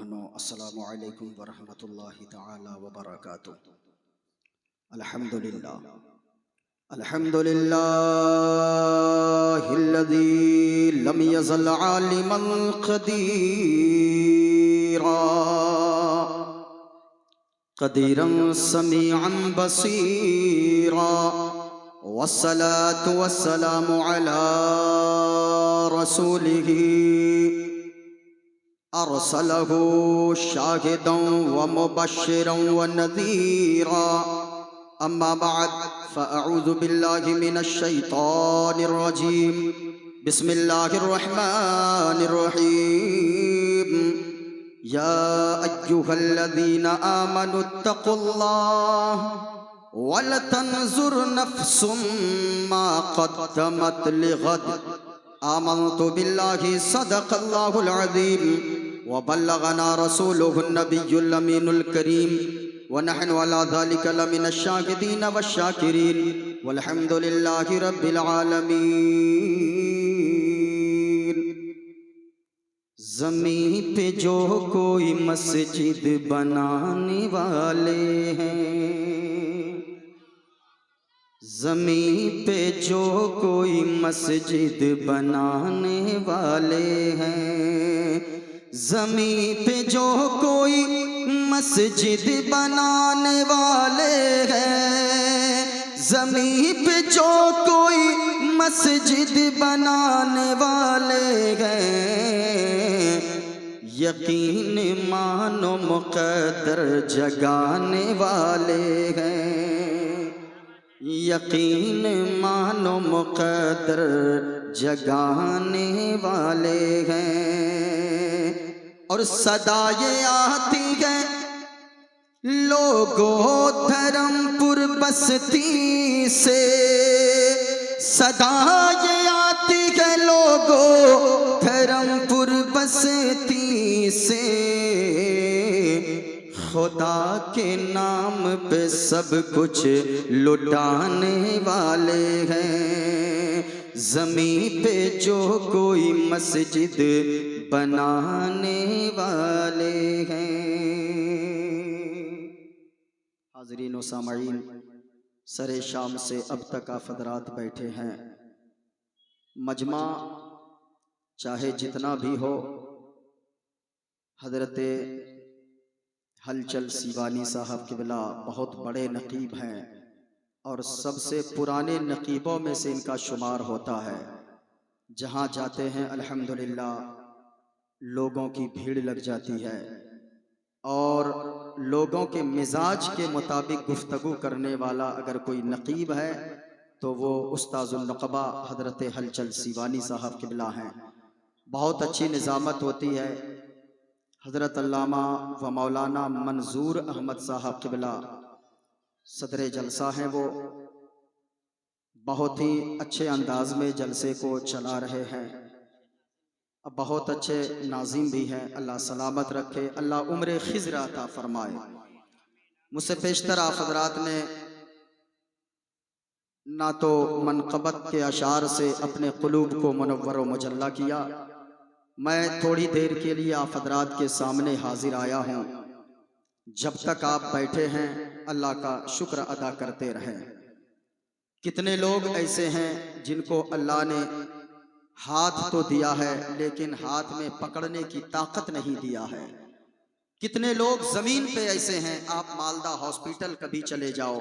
मेहमानों, अस्सलामु अलैकुम वरहमतुल्लाहि तआला व बरकातुहू। अल्हम्दुलिल्लाह अल्हम्दुलिल्लाहिल्लज़ी लम यज़ल आलिमन क़दीरा क़दीरन समीअन बसीरा वस्सलातु वस्सलामु अला रसूलिही अरसलहू शाहिदन व मुबश्शिरन व नज़ीरा। अम्मा बअद फ़अऊज़ु बिल्लाहि मिनश शैतानिर रजीम। बिस्मिल्लाहिर रहमानिर रहीम। या अय्युहल्लज़ीना आमनुत्तक़ुल्लाह वल तंज़ुर नफ़्सुम मा क़द्दमत लिग़द। आमन्तु बिल्लाहि सदक़ल्लाहुल अज़ीम व बल्लगना रसूलुहुन नबियुल अमीनुल करीम व नहनु अला ज़ालिका लमिनश शाहिदीन वश्शाकिरीन वल्हम्दुलिल्लाहि रब्बिल आलमीन। ज़मीं पे जो कोई मस्जिद बनाने वाले हैं, ज़मीं पे जो कोई मस्जिद बनाने वाले हैं, ज़मीं पे जो कोई मस्जिद बनाने वाले हैं, ज़मीं पे जो कोई मस्जिद बनाने वाले हैं, यकीन मानो मुक़द्दर जगाने वाले हैं, यकीन मानो मुक़द्दर जगाने वाले हैं। और सदा ये आती है लोगों धर्मपुर बस्ती से, सदा ये आती है लोगों धर्मपुर बस्ती से, खुदा के नाम पे सब कुछ लुटाने वाले हैं, ज़मीं पे जो कोई मस्जिद बनाने वाले हैं। हाज़रीन व सामईन, सरे शाम से अब तक आप हज़रात बैठे हैं। मजमा चाहे जितना भी हो, हज़रत हलचल सीवानी साहब क़िबला बहुत बड़े नकीब हैं और सबसे पुराने नकीबों में से इनका शुमार होता है। जहाँ जाते हैं अल्हम्दुलिल्लाह लोगों की भीड़ लग जाती है और लोगों के मिजाज के मुताबिक गुफ्तगू करने वाला अगर कोई नकीब है तो वो उस्ताजुल नक़बा हज़रत हलचल सीवानी साहब क़िबला हैं। बहुत अच्छी निज़ामत होती है। हज़रत अल्लामा व मौलाना मंजूर अहमद साहब क़िबला सदरे जलसा हैं, वो बहुत ही अच्छे अंदाज में जलसे को चला रहे हैं। अब बहुत अच्छे नाज़िम भी हैं, अल्लाह सलामत रखे, अल्लाह उम्र खिज़र अता फरमाए। मुझसे पेशतर आप हज़रात ने ना तो मनक़बत के अशार से अपने क़ुलूब को मुनव्वर व मुजल्ला किया। मैं थोड़ी देर के लिए आप हज़रात के सामने हाजिर आया हूँ। जब तक आप बैठे हैं अल्लाह का शुक्र अदा करते रहें। कितने लोग ऐसे हैं जिनको अल्लाह ने हाथ तो दिया है लेकिन हाथ में पकड़ने की ताकत नहीं दिया है। कितने लोग ज़मीन पे ऐसे हैं, आप मालदा हॉस्पिटल कभी चले जाओ,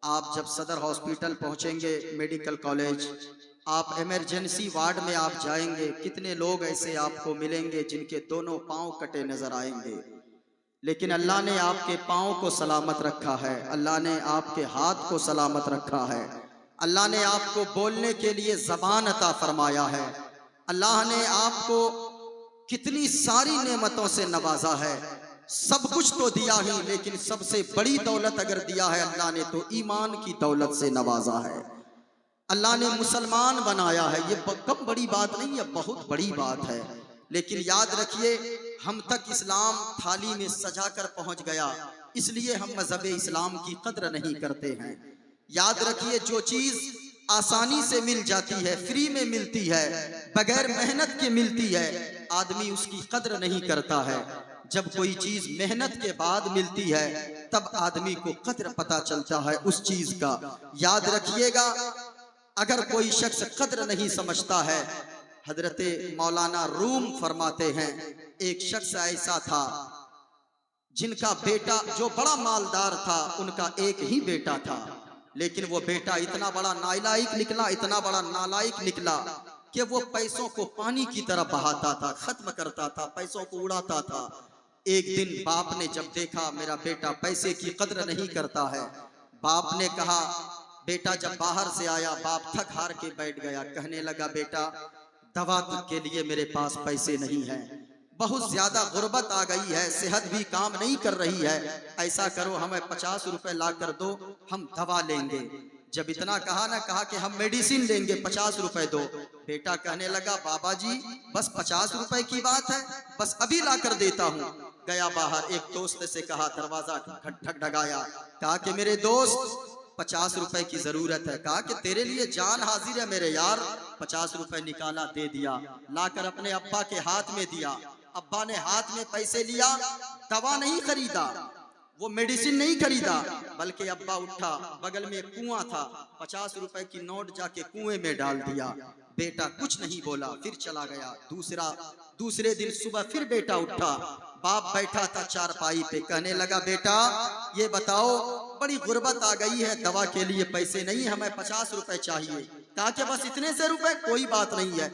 आप जब सदर हॉस्पिटल पहुँचेंगे, मेडिकल कॉलेज, आप इमरजेंसी वार्ड में आप जाएंगे, कितने लोग ऐसे आपको मिलेंगे जिनके दोनों पांव कटे नजर आएंगे। लेकिन अल्लाह ने आपके पांव को सलामत रखा है, अल्लाह ने आपके हाथ को सलामत रखा है, अल्लाह ने आपको बोलने के लिए ज़बान अता फरमाया है, अल्लाह ने आपको कितनी सारी नेमतों से नवाजा है। सब कुछ तो दिया ही, लेकिन सबसे बड़ी दौलत अगर दिया है अल्लाह ने तो ईमान की दौलत से नवाजा है। अल्लाह ने मुसलमान बनाया है। ये कम बड़ी बात नहीं है, बहुत बड़ी बात है। लेकिन याद रखिए, हम तक इस्लाम थाली में सजा कर पहुंच गया, इसलिए हम मजहब इस्लाम की कद्र नहीं करते हैं। याद रखिए, जो चीज आसानी से मिल जाती है, फ्री में मिलती है, बगैर मेहनत के मिलती है, आदमी उसकी कद्र नहीं करता है। जब कोई चीज मेहनत के बाद मिलती है तब आदमी को कद्र पता चलता है उस चीज का। याद रखिएगा, अगर कोई शख्स कद्र नहीं समझता है, हजरते मौलाना रूम फरमाते हैं, एक शख्स ऐसा था जिनका बेटा जो बड़ा मालदार था, उनका एक ही बेटा था, लेकिन वो बेटा इतना बड़ा नालायक निकला, इतना बड़ा नालायक निकला कि वो पैसों को पानी की तरह बहाता था, खत्म करता था, पैसों को उड़ाता था। एक दिन बाप ने जब देखा मेरा बेटा पैसे की कद्र नहीं करता है, बाप ने कहा, बेटा जब बाहर से आया, बाप थक हार के बैठ गया, कहने लगा, बेटा दवा के लिए मेरे पास पैसे नहीं हैं, बहुत ज्यादा गुर्बत आ गई है, सेहत भी काम नहीं कर रही है, ऐसा करो हमें 50 रुपए ला कर दो, हम दवा लेंगे। जब इतना कहा ना, कहा कि हम मेडिसिन लेंगे, 50 रुपए दो। बेटा कहने लगा, बाबा जी बस 50 रुपए की बात है, बस अभी ला कर देता हूँ। गया बाहर, एक दोस्त से कहा, दरवाजा ढकढकाया, कहा कि मेरे दोस्त 50 रुपए की जरूरत है। कहा कि तेरे लिए जान हाजिर है मेरे यार। 50 रुपए निकाला, दे दिया, लाकर अपने अब्बा के हाथ में दिया। अब्बा ने हाथ में पैसे लिया, दवा नहीं खरीदा, वो मेडिसिन नहीं खरीदा, बल्कि अब्बा उठा, बगल में कुआं था, 50 रुपए की नोट जाके कुएं में डाल दिया। बेटा कुछ नहीं बोला, फिर चला गया। दूसरे दिन सुबह फिर बेटा उठा, बाप बैठा था चारपाई पे, कहने लगा, बेटा ये बताओ, बड़ी गुर्बत आ गई है, दवा के लिए पैसे नहीं, हमें 50 रुपए चाहिए। कहा कि बस इतने से रुपए, कोई बात नहीं है।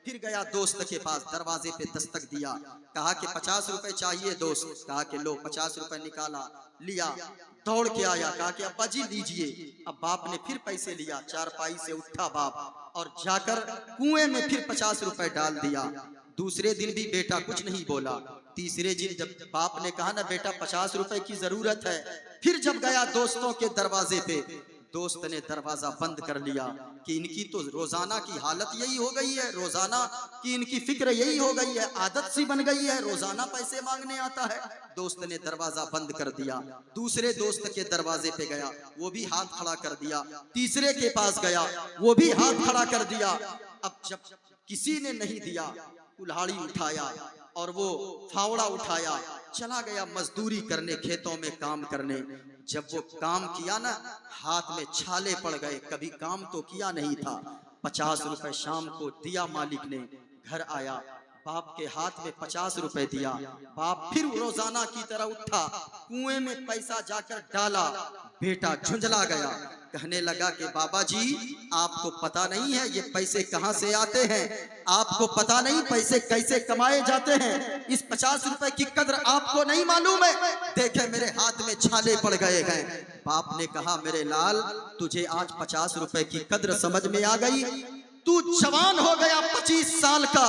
फिर गया दोस्त के पास, दरवाजे पे दस्तक दिया, कहा कि 50 रुपए चाहिए दोस्त। कहा कि लो, 50 रुपए निकाला, लिया, दौड़ के आया, कहा कि अब्बा जी लीजिए। अब बाप ने फिर पैसे लिया, चारपाई से उठा बाप और जाकर कुएं में फिर 50 रुपए डाल दिया। दूसरे दिन भी बेटा कुछ नहीं बोला। तीसरे दिन जब बाप ने कहा ना, बेटा 50 रुपए की जरूरत है, फिर जब गया दोस्तों के दरवाजे पे, दोस्त ने दरवाजा बंद कर लिया कि इनकी तो रोजाना की हालत यही हो गई है, रोजाना की इनकी फिक्र यही हो गई है, आदत सी बन गई है, रोजाना पैसे मांगने आता है। दोस्त ने दरवाजा बंद कर दिया। दूसरे दोस्त के दरवाजे पे गया, वो भी हाथ खड़ा कर दिया। तीसरे के पास गया, वो भी हाथ खड़ा कर दिया। अब जब किसी ने नहीं दिया, कुल्हाड़ी उठाया और वो फावड़ा उठाया, चला गया मजदूरी करने, खेतों में काम करने। जब वो काम किया ना, हाथ में छाले पड़ गए, कभी काम तो किया नहीं था। 50 रुपए शाम को दिया मालिक ने, घर आया, बाप के हाथ में 50 रुपए दिया। बाप फिर रोजाना की तरह उठा, कुएं में पैसा जाकर डाला। बेटा झुंझला गया, कहने लगा कि बाबा जी आपको पता नहीं है ये पैसे कहां से आते हैं, आपको पता नहीं पैसे कैसे कमाए जाते हैं, इस 50 रुपए की कद्र आपको नहीं मालूम है, देखे मेरे हाथ में छाले पड़ गए हैं। बाप ने कहा, मेरे लाल तुझे आज 50 रुपए की कद्र समझ में आ गई, तू जवान हो गया 25 साल का,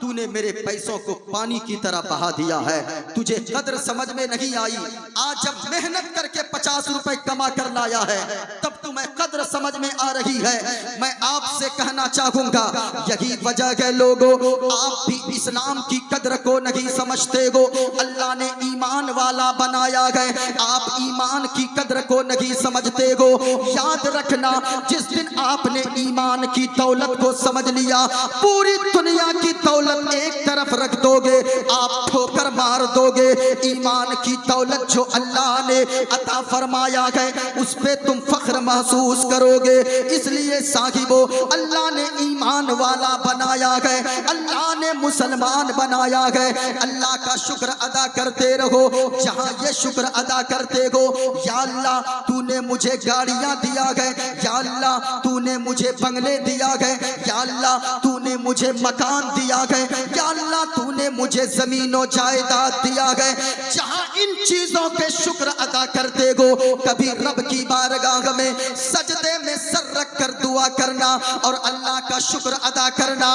तूने मेरे पैसों को पानी की तरह बहा दिया है, तुझे कद्र समझ में नहीं आई। आज जब मेहनत करके 50 रुपए कमा कर लाया है, तब तुम्हें कद्र समझ में आ रही है। मैं आपसे कहना चाहूंगा, यही वजह है लोगों, आप भी इस्लाम की कद्र को नहीं समझते हो। अल्लाह ने ईमान वाला बनाया है, आप ईमान की कद्र को नहीं समझते हो। याद रखना, जिस दिन आपने ईमान की दौलत को समझ लिया, पूरी दुनिया की दौलत एक तरफ रख दोगे, आप ठोकर मार दोगे। ईमान की दौलत जो अल्लाह ने अता फरमाया है, उस पे तुम फख्र महसूस करोगे। इसलिए साहिबो, अल्लाह ने ईमान वाला बनाया है, अल्लाह ने मुसलमान बनाया है। अल्लाह का शुक्र अदा करते रहो। जहां ये शुक्र अदा करते हो, या अल्लाह तूने मुझे गाड़ियां दिया है, या अल्लाह तूने मुझे बंगले दिया है, या अल्लाह तूने मुझे मकान दिया है, या अल्लाह तूने मुझे जमीनों जायदाद दिया है। जहां इन चीजों के शुक्र अदा करते हो, कभी रब की बारगाह में सजदे में सर रख कर दुआ करना और अल्लाह का शुक्र अदा करना,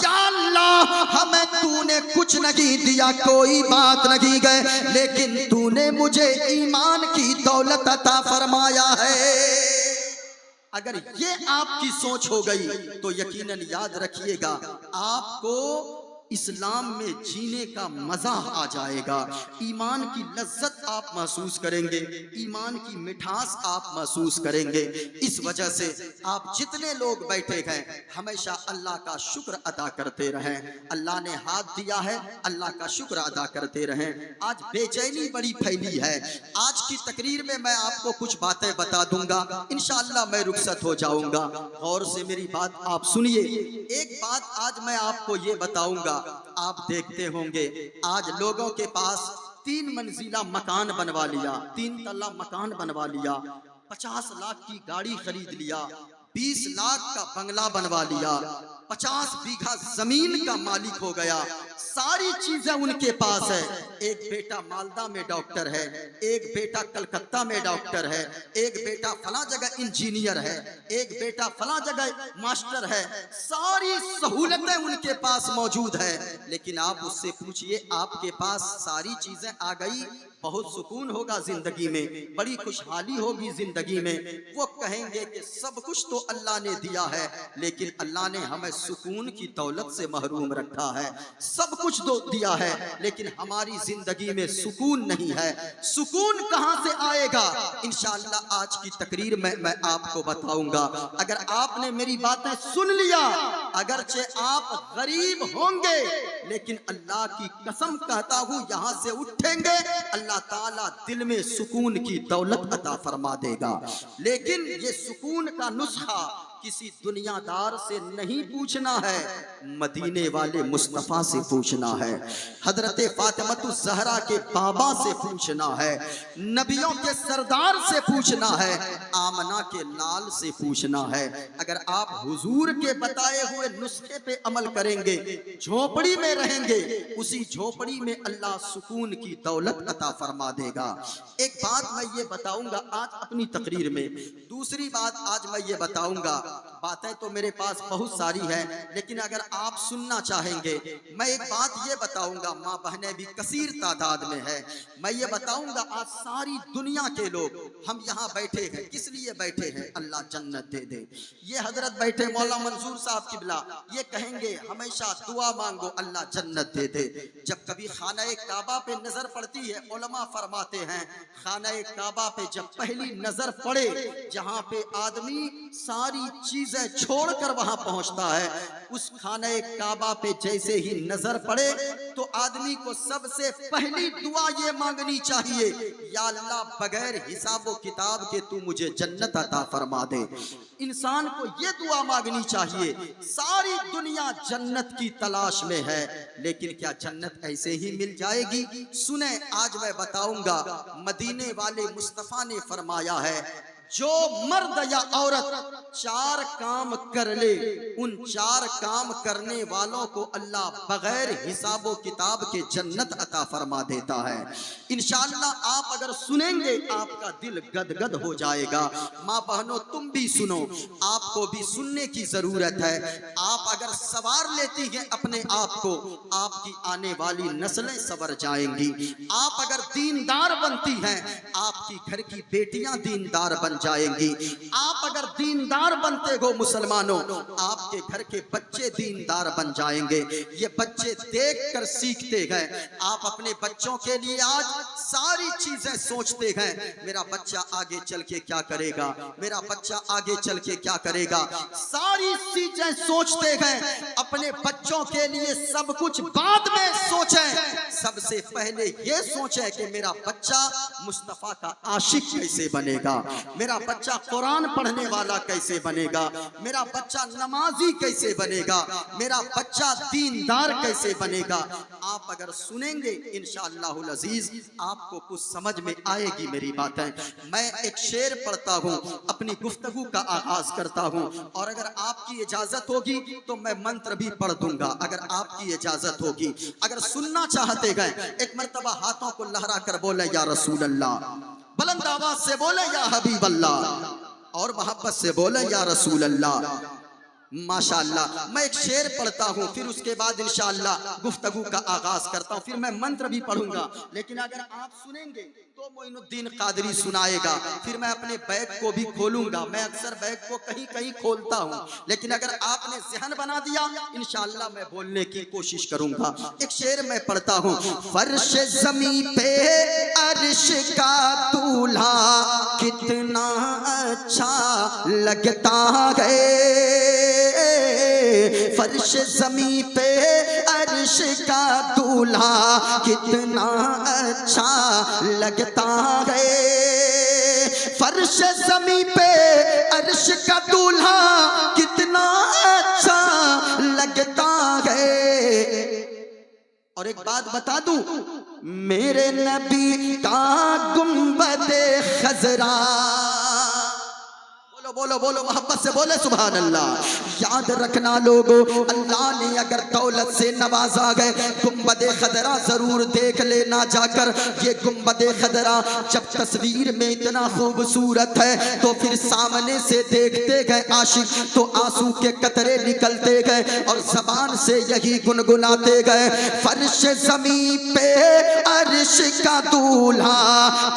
या अल्लाह हमें तूने कुछ नहीं दिया, कोई बात नहीं गए, लेकिन तूने मुझे ईमान की दौलत अता फरमाया है। अगर ये आपकी सोच हो गई तो यकीनन याद रखिएगा, आपको इस्लाम में जीने का मजा आ जाएगा, ईमान की लज्जत आप महसूस करेंगे, ईमान की मिठास आप महसूस करेंगे। इस वजह से आप जितने लोग बैठे हैं हमेशा अल्लाह का शुक्र अदा करते रहें। अल्लाह ने हाथ दिया है, अल्लाह का शुक्र अदा करते रहें। आज बेचैनी बड़ी फैली है। आज की तकरीर में मैं आपको कुछ बातें बता दूंगा, इंशाअल्लाह मैं रुखसत हो जाऊंगा। गौर से मेरी बात आप सुनिए। एक बात आज मैं आपको ये बताऊंगा, आप देखते होंगे आज लोगों के पास 3 मंजिला मकान बनवा लिया, 3 तल्ला मकान बनवा लिया, 50 लाख की गाड़ी खरीद लिया, 20 लाख का बंगला बनवा लिया, 50 बीघा जमीन का मालिक हो गया, सारी चीजें उनके पास है। एक बेटा मालदा में डॉक्टर है, एक बेटा कलकत्ता में डॉक्टर है, एक बेटा फला जगह इंजीनियर है, एक बेटा फला जगह मास्टर है, सारी सहूलतें उनके पास मौजूद है। लेकिन आप उससे पूछिए, आपके पास सारी चीजें आ गई, बहुत सुकून होगा जिंदगी में, बड़ी खुशहाली होगी जिंदगी में, वो कहेंगे कि सब कुछ तो अल्लाह ने दिया है, लेकिन अल्लाह ने हमें सुकून की दौलत से महरूम रखा है। सब कुछ तो दिया है लेकिन हमारी जिंदगी में सुकून नहीं है। सुकून कहां से आएगा? इंशाअल्लाह आज की तकरीर में मैं आपको बताऊंगा। अगर आपने मेरी बातें सुन लिया, अगरचे आप गरीब होंगे लेकिन अल्लाह की कसम कहता हूं यहां से उठेंगे अल्लाह ताला दिल में सुकून की दौलत अता फरमा देगा। लेकिन ये सुकून का नुस्खा किसी दुनियादार से नहीं पूछना है, मदीने वाले मुस्तफा से पूछना है, हजरत फातिमा ज़हरा के बाबा से पूछना है, नबियों के सरदार से पूछना है, आमना के लाल से पूछना है। अगर आप हुजूर के बताए हुए नुस्खे पे अमल करेंगे, झोपड़ी में रहेंगे, उसी झोपड़ी में अल्लाह सुकून की दौलत अता फरमा देगा। एक बात मैं ये बताऊंगा आज अपनी तकरीर में, दूसरी बात आज मैं ये बताऊंगा। बातें तो मेरे पास बहुत सारी हैं, लेकिन अगर आप सुनना चाहेंगे मैं एक बात ये बताऊंगा, माँ बहनें भी कसीर तादाद में है, मैं ये बताऊंगा आज सारी दुनिया के लोग हम यहाँ बैठे हैं, किस लिए बैठे हैं? अल्लाह जन्नत दे दे। ये हजरत बैठे मौला मंसूर साहब किबला, ये कहेंगे हमेशा दुआ मांगो अल्लाह जन्नत दे दे। जब कभी खाना काबा पे नजर पड़ती है, उलमा फरमाते हैं खाना काबा पे जब पहली नजर पड़े, जहाँ पे आदमी सारी चीजें छोड़कर वहां पहुंचता है, उस खाने काबा पे जैसे ही नजर पड़े तो आदमी को सबसे पहली दुआ ये मांगनी चाहिए, या अल्लाह बगैर हिसाब व किताब के तू मुझे जन्नत अता फरमा दे। इंसान को ये दुआ मांगनी चाहिए। सारी दुनिया जन्नत की तलाश में है, लेकिन क्या जन्नत ऐसे ही मिल जाएगी? सुने, आज मैं बताऊंगा, मदीने वाले मुस्तफा ने फरमाया है जो मर्द या औरत 4 काम कर ले, उन 4 काम करने वालों को अल्लाह बगैर हिसाबो किताब के जन्नत अता फरमा देता है। इंशाअल्लाह आप अगर सुनेंगे आपका दिल गदगद हो जाएगा। माँ बहनों तुम भी सुनो, आपको भी सुनने की जरूरत है। आप अगर सवार लेती हैं अपने आप को, आपकी आने वाली नस्लें सवर जाएंगी। आप अगर दीनदार बनती हैं, आपकी घर की बेटियां दीनदार बन जाएंगी। आप अगर दीनदार बनते हो मुसलमानों, आपके घर के बच्चे दीनदार बन जाएंगे। ये बच्चे देखकर सीखते हैं। आप अपने बच्चों के लिए आज सारी चीजें सोचते हैं, मेरा बच्चा आगे चल के क्या करेगा, मेरा बच्चा आगे चल के क्या करेगा, सारी चीजें सोचते हैं। अपने बच्चों के लिए सब कुछ बाद में सोचें, सबसे पहले ये सोचें कि मेरा बच्चा मुस्तफा का आशिक कैसे बनेगा, मेरा बच्चा कुरान पढ़ने वाला कैसे बनेगा, मेरा बच्चा नमाजी कैसे बनेगा, मेरा बच्चा दीनदार कैसे बनेगा। आप अगर सुनेंगे इंशाअल्लाहुल अजीज आपको कुछ समझ में आएगी मेरी बातें। मैं एक शेर पढ़ता हूँ, अपनी गुफ्तगू का आगाज करता हूँ, और अगर आपकी इजाजत होगी तो मैं मंत्र भी पढ़ दूंगा, अगर आपकी इजाजत होगी। अगर सुनना चाहते गए एक मर्तबा हाथों को लहरा कर बोले या रसूल अल्लाह, बुलंद आवाज से बोले या हबीब अल्लाह, और मोहब्बत से बोले या रसूल अल्लाह। माशाअल्लाह। मैं एक शेर पढ़ता हूँ, फिर उसके बाद इंशाअल्लाह गुफ्तगू का आगाज करता हूँ, फिर मैं मंत्र भी पढ़ूंगा। लेकिन अगर आप सुनेंगे तो मोइनुद्दीन कादरी सुनाएगा, फिर मैं अपने बैग को भी खोलूंगा। मैं अक्सर बैग को कहीं कहीं खोलता हूँ, लेकिन अगर आपने ज़हन बना दिया इंशाअल्लाह मैं बोलने की कोशिश करूंगा। एक शेर मैं पढ़ता हूँ। फर्श ज़मीं पे अर्श का दूल्हा कितना अच्छा लगता है, फर्श ज़मीं पे अर्श का दूल्हा कितना अच्छा लगता है, फर्श ज़मीं पे अर्श का दूल्हा कितना अच्छा लगता है। और एक बात बता दूं, मेरे नबी का गुंबदे खजरा, बोलो बोलो मोहब्बत से बोले सुभान अल्लाह। याद रखना लोगों, अल्लाह ने अगर दौलत से नवाजा गए, गुंबदे खदरा जरूर देख लेना जाकर। ये गुंबदे खदरा जब तस्वीर में इतना खूबसूरत है तो फिर सामने से देखते गए आशिक तो आंसू के कतरे निकलते गए और जबान से यही गुनगुनाते गए, फर्श ज़मीं पे अर्श का दूल्हा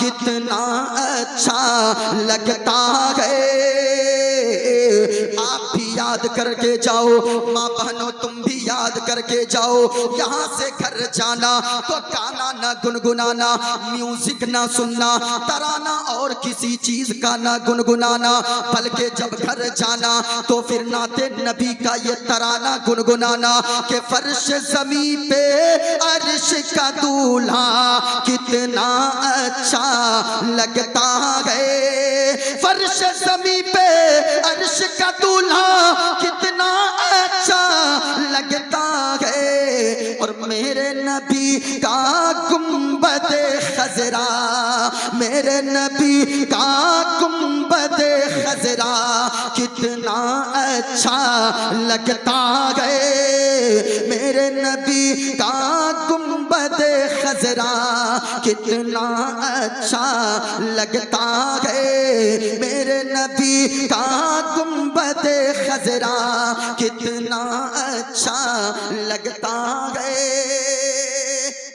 कितना अच्छा लगता है। आप भी याद करके जाओ, माँ बहनों तुम भी याद करके जाओ। यहाँ से घर जाना तो गाना ना गुनगुनाना, म्यूजिक ना सुनना, तराना और किसी चीज का ना गुनगुनाना, बल्कि जब घर जाना तो फिर नाते नबी का ये तराना गुनगुनाना कि फर्श ज़मीं पे अर्श का दूल्हा कितना अच्छा लगता है, फर्श ज़मीं पे अर्श का दूल्हा कितना अच्छा लगता है। और मेरे नबी का गुंबदे खजरा, मेरे नबी का गुंबदे खजरा कितना अच्छा लगता है, मेरे नबी का गुंबदे खजरा कितना अच्छा लगता है, मेरे नबी का गुंबदे खजरा कितना अच्छा लगता है।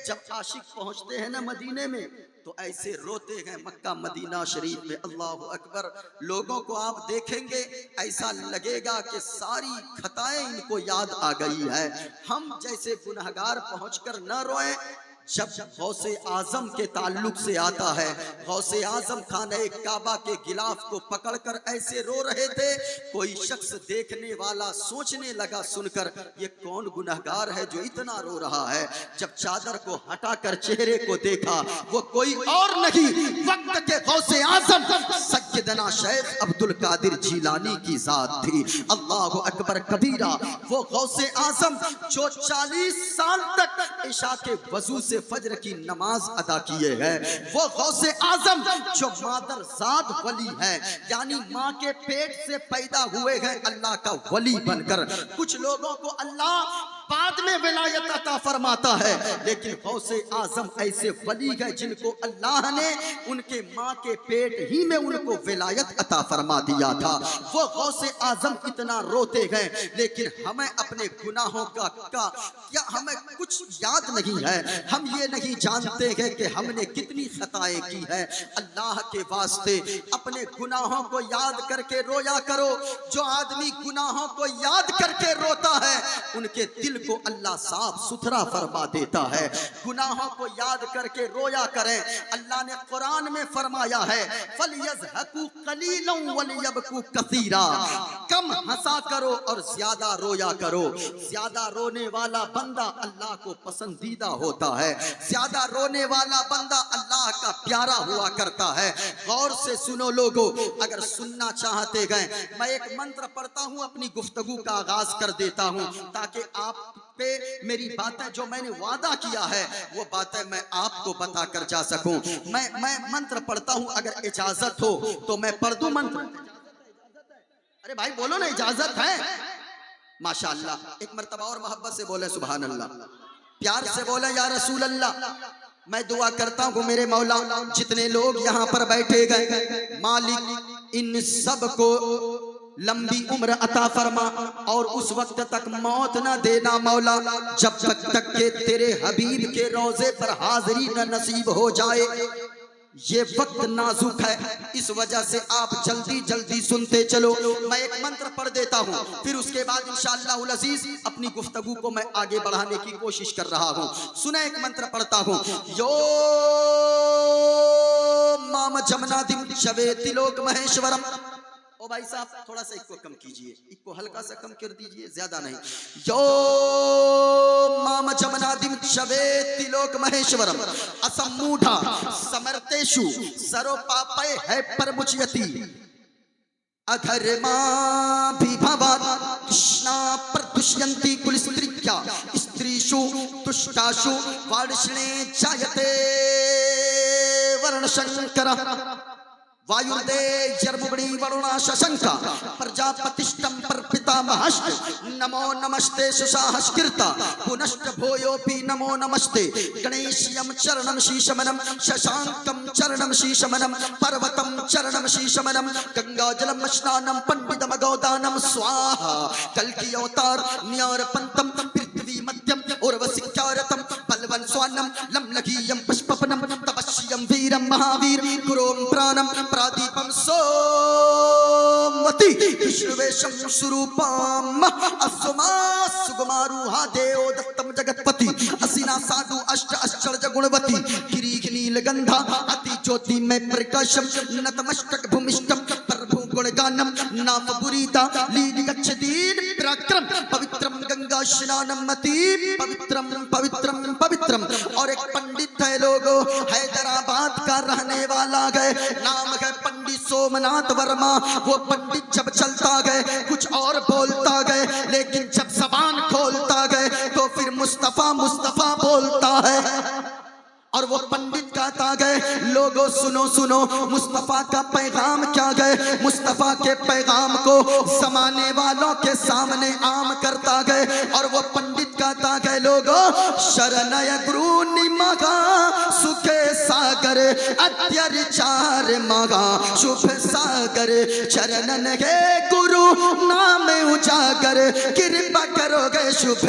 जब आशिक पहुंचते हैं ना मदीने में तो ऐसे रोते हैं मक्का मदीना शरीफ में, अल्लाह अकबर। लोगों को आप देखेंगे ऐसा लगेगा कि सारी खताएं इनको याद आ गई है। हम जैसे गुनहगार पहुंचकर न रोएं। जब गौसे आजम के ताल्लुक से आता है, गौसे आजम खाने काबा के गिलाफ को पकड़कर ऐसे रो रहे थे, कोई शख्स देखने वाला सोचने लगा सुनकर ये कौन गुनहगार है जो इतना रो रहा है। जब चादर को हटाकर चेहरे को देखा, वो कोई और नहीं वक्त के गौसे आजम सैयदना शेख अब्दुल कादिर जिलानी की जात थी। अल्लाह अकबर कबीरा। वो गौसे आजम जो 40 साल तक इशा के वजू से फजर की नमाज अदा किए हैं, वो गौसे आजम जो मादरजाद वली है, यानी माँ के पेट से पैदा हुए हैं अल्लाह का वली बनकर। कुछ लोगों को अल्लाह बाद में विलायत अता फरमाता है, लेकिन गौसे आजम ऐसे वली है जिनको अल्लाह ने उनके माँ के पेट ही में उनको विलायत अता फरमा दिया था। वो गौसे आजम इतना रोते गए, लेकिन हमें अपने गुनाहों का क्या हमें कुछ याद नहीं है। हम ये नहीं जानते हैं कि हमने कितनी खताएं की है। अल्लाह के वास्ते अपने गुनाहों को याद करके रोया करो। जो आदमी गुनाहों को याद करके रोता है उनके दिल को अल्लाह साफ सुथरा फरमा देता है। गुनाहों को याद करके रोया करें। अल्लाह ने कुरान में फरमाया है, फलयज़हकू कलीलन वलियबकू कसीरा, कम हंसा करो और ज्यादा रोया करो। ज्यादा रोने वाला बंदा अल्लाह को पसंदीदा होता है, ज्यादा रोने वाला बंदा अल्लाह का प्यारा हुआ करता है। गौर से सुनो लोगों, अगर सुनना चाहते गए मैं एक मंत्र पढ़ता हूं, अपनी गुफ्तगू का आगाज कर देता हूं ताकि आप पे मेरी बातें जो मैंने वादा किया है वो बातें मैं आपको बता कर जा सकूं। मैं मंत्र पढ़ता हूं, अगर इजाजत हो तो मैं पढ़ दूं मंत्र। अरे भाई बोलो ना, इजाजत है? माशाअल्लाह। एक मर्तबा और मोहब्बत से बोले सुभान अल्लाह, प्यार से बोले या रसूल अल्लाह। मैं दुआ करता हूँ मेरे मौला, जितने लोग यहाँ पर बैठे गए मालिक इन सब को लंबी उम्र अता फरमा और उस वक्त तक मौत न देना मौला जब तक के तेरे हबीब के रोजे पर हाजिरी न नसीब हो जाए। ये वक्त नाजुक है, इस वजह से आप जल्दी जल्दी सुनते चलो। मैं एक मंत्र पढ़ देता हूँ, फिर उसके बाद इंशाअल्लाहुल अज़ीज़ अपनी गुफ्तगू को मैं आगे बढ़ाने की कोशिश कर रहा हूँ। सुना, एक मंत्र पढ़ता हूँ। यो माम जमनादिम शवेति लोक महेश्वरम। ओ भाई साहब थोड़ा सा इसको कम कीजिए, इसको हल्का सा कम कर दीजिए, ज्यादा नहीं। यो माम जमनादिम शवेति लोक महेश्वरम असमूढ़ा समर्तेषु सरो पापय है परमुच्यति अधर्मा विभवात् कृष्णा प्रदुष्यन्ति कुलस्त्रिया स्त्रीषु तुष्टाषु वार्ष्णे जायते वर्णशंकर वायुदे जर्मुगणी वरुणा शशंका प्रजापतिष्टं परपितामहश्च नमो नमस्ते सुसाहस्कृता पुनश्च भूयोऽपि नमो नमस्ते गणेश्यं चरणं शीशमनं शशांकं चरणं शीशमनं पर्वतं चरणं शीशमनं गंगाजलं स्नानं पंडितमगोदानं स्वाहा कल्कि अवतार न्यारपन्तं पृथ्वी मध्यम उर्वशिख्यारतं बलवन् स्वान्नं लम्लघीयं पुष्पपनं तपस्यं वीरं महावीर गुरों प्राणं प्रादीपं सोमवती विष्णुवेशं स्वरूपम् असुमा सुगमारूहा देवो दत्तं जगत्पति असिना साधु अष्ट आश्चर्य गुणवती किरीख नीलगंधा अति ज्योति में प्रकाशम नतमस्तक भूमिष्ठम प्रभु गुणगानम नाम पुरीता लील गच्छतीन पराक्रम पवित्रम गंगा स्नानम मति पवित्रम पवित्रम पवित्रम। और एक पंडित है लोगो, हैदराबाद का रहने वाला गए, नाम है पंडित सोमनाथ वर्मा। वो पंडित जब चलता गए कुछ और बोलता गए, लेकिन जब जबान खोलता गए तो फिर मुस्तफा मुस्तफा बोलता है। और वो पंडित कहता गए, लोगों सुनो सुनो मुस्तफा का पैगाम क्या गए। मुस्तफा के पैगाम को जमाने वालों के सामने आम करता गए। और वो पंडित कहता गए, लोगों शरणय गुरु निमगा सुखे सागर अत्याचार मगा शुभ सागर चरणन के गुरु नाम उजागर कृपा करोगे शुभ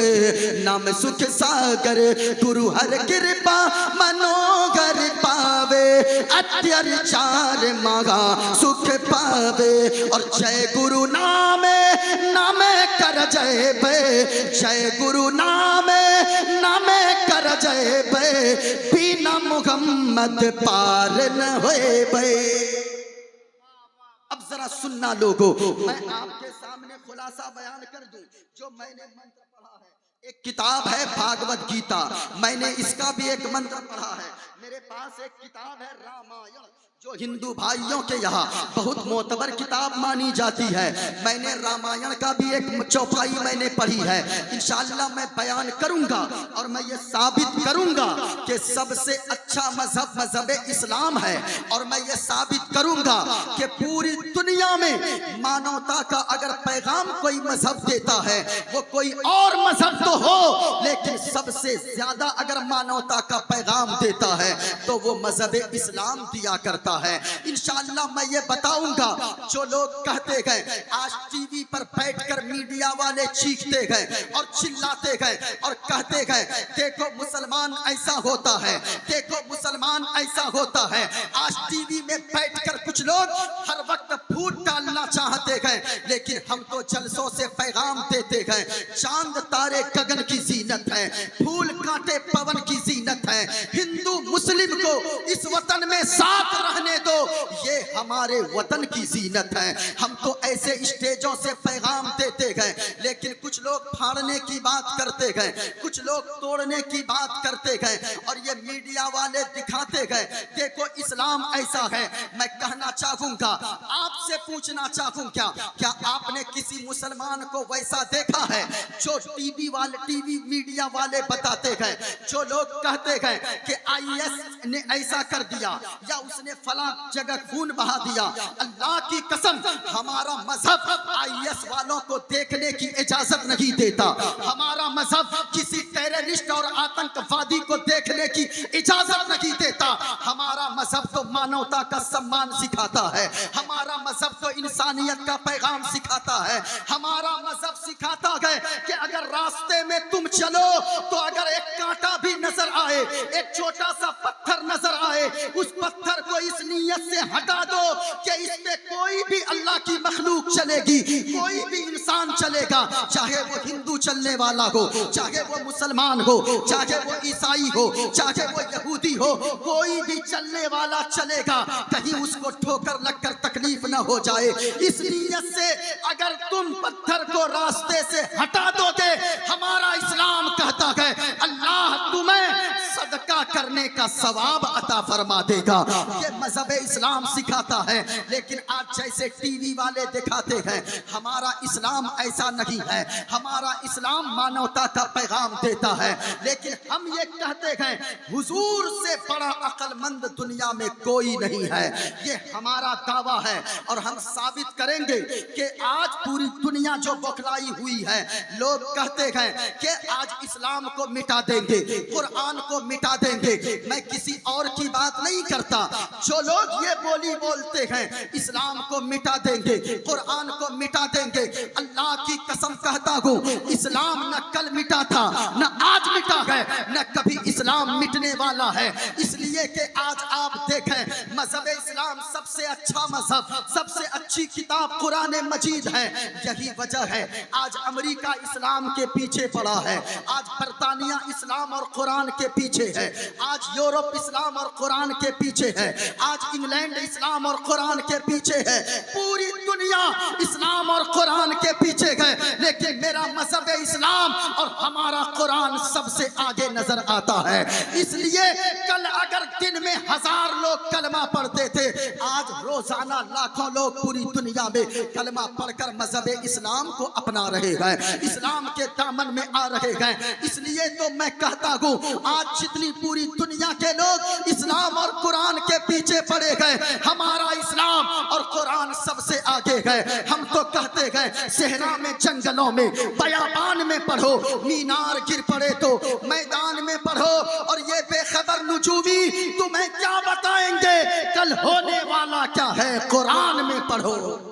नाम सुख सागर गुरु हर कृपा मनोगर पावे अत्याचार मगा सुख पावे। और जय गुरु नामे नामे कर जय बे, जय गुरु नामे नामे कर जय बे, बिना मुहम्मद पार न होए बे। अब जरा सुनना लोगों, मैं आपके सामने खुलासा बयान कर दूं जो मैंने मंत्र पढ़ा है। एक किताब है भागवत गीता, मैंने इसका भी एक मंत्र पढ़ा है। मेरे पास एक किताब है रामायण, जो हिंदू भाइयों के यहाँ बहुत मोतबर किताब मानी जाती है। मैंने रामायण का भी एक चौपाई मैंने पढ़ी है। इंशाअल्लाह मैं बयान करूंगा और मैं ये साबित करूंगा कि सबसे अच्छा मजहब मजहब इस्लाम है। और मैं ये साबित करूंगा कि पूरी दुनिया में मानवता का अगर पैगाम कोई मजहब देता है, वो कोई और मजहब तो हो, लेकिन सबसे ज्यादा अगर मानवता का पैगाम देता है तो वो मजहब इस्लाम दिया करता है। इंशाअल्लाह मैं ये बताऊंगा, जो लोग कहते गए आज टीवी पर बैठकर मीडिया वाले चीखते गए और चिल्लाते गए और कहते गए देखो मुसलमान ऐसा होता है, देखो मुसलमान ऐसा होता है। आज टीवी में बैठकर कुछ लोग हर वक्त फूट डालना चाहते गए, लेकिन हम तो जलसों से पैगाम देते गए। चांद तारे गगन की जीनत है, फूल कांटे पवन की जीनत है। हिंदू मुस्लिम को इस वतन में साथ रहने दो, ये हमारे वतन की जीनत है। हम तो ऐसे स्टेजों से पैगाम देते गए, लेकिन कुछ लोग फाड़ने की बात करते गए, कुछ लोग तोड़ने की बात करते गए और ये मीडिया वाले दिखाते गए देखो इस्लाम ऐसा है। मैं कहना चाहूंगा, आपसे पूछना चाहूंगा, क्या आपने किसी मुसलमान को वैसा देखा है जो टीवी मीडिया वाले बताते गए, जो लोग कहते गए कि आईएस ने ऐसा कर दिया या उसने फला जगह खून बहा दिया। अल्लाह की कसम, हमारा मजहब आईएस वालों को देखने की इजाजत नहीं देता। हमारा मजहब किसी टेररिस्ट और आतंकवादी को देखने की इजाजत नहीं देता। हमारा मजहब तो मानवता का सम्मान सिखाता है, हमारा मजहब तो इंसानियत का पैगाम सिखाता सिखाता है, हमारा मजहब सिखाता है कि अगर रास्ते में तुम चलो तो अगर एक कांटा भी नजर आए, एक छोटा सा पत्थर नजर आए, उस पत्थर को इस नीयत से हटा दो कि इस पे कोई भी अल्लाह की मखलूक चलेगी, कोई भी इंसान चलेगा, चाहे वो हिंदू चलने वाला हो, चाहे वो मुसलमान हो, चाहे वो ईसाई हो, चाहे वो यहूदी हो, कोई भी चलने वाला चलेगा, कहीं उसको ठोकर लगकर तकलीफ ना हो जाए। इस नीयत से अगर तुम पत्थर को रास्ते से हटा दोगे, हमारा इस्लाम कहता है अल्लाह तुम्हें सदका करने का सवाब अता फरमा देगा। ये मजहब इस्लाम सिखाता है। लेकिन आज जैसे टीवी वाले दिखाते हैं, हमारा इस्लाम ऐसा नहीं है। हमारा इस्लाम मानवता का पैगाम देता है। लेकिन हम ये कहते हैं हुजूर से बड़ा अक्लमंद दुनिया में कोई नहीं है। ये हमारा दावा है और हम साबित करेंगे कि आज पूरी दुनिया जो बौखलाई हुई है, लोग कहते हैं कि आज इस्लाम को मिटा देंगे, कुरान को मिटा देंगे। मैं किसी और की बात नहीं करता। जो लोग ये बोली बोलते हैं इस्लाम को मिटा देंगे, कुरान को मिटा देंगे, अल्लाह की कसम कहता हूँ इस्लाम न कल मिटा था, न आज मिटा है, न कभी इस्लाम मिटने वाला है। इसलिए कि आज आप देखें मजहब इस्लाम सबसे अच्छा मजहब, सबसे अच्छी किताब कुरान मजीद है। यही वजह है आज अमेरिका इस्लाम के पीछे पड़ा है, आज बरतानिया इस्लाम और कुरान के पीछे है, आज यूरोप इस्लाम और कुरान के पीछे है, आज इंग्लैंड इस्लाम और कुरान के पीछे है, पूरी दुनिया इस्लाम और कुरान के पीछे है। लेकिन मेरा मजहब इस्लाम और हमारा कुरान सबसे आगे नजर आता है। इसलिए कल अगर दिन में 1000 लोग कलमा पढ़ते थे, आज रोजाना लाखों लोग पूरी दुनिया में कलमा पढ़कर मजहब इस्लाम को अपना रहे हैं, इस्लाम के दामन में आ रहे हैं। इसलिए तो मैं कहता हूँ आज जितनी पूरी दुनिया के लोग इस्लाम और कुरान के पीछे पड़े गए, हमारा इस्लाम और कुरान सबसे आगे है। हम तो कहते हैं सहरा में, जंगलों में, बयाबान में पढ़ो, मीनार गिर पड़े तो मैदान में पढ़ो, और ये बेखबर नुजूमी तुम्हें क्या बताएंगे कल होने वाला क्या है, कुरान में पढ़ो।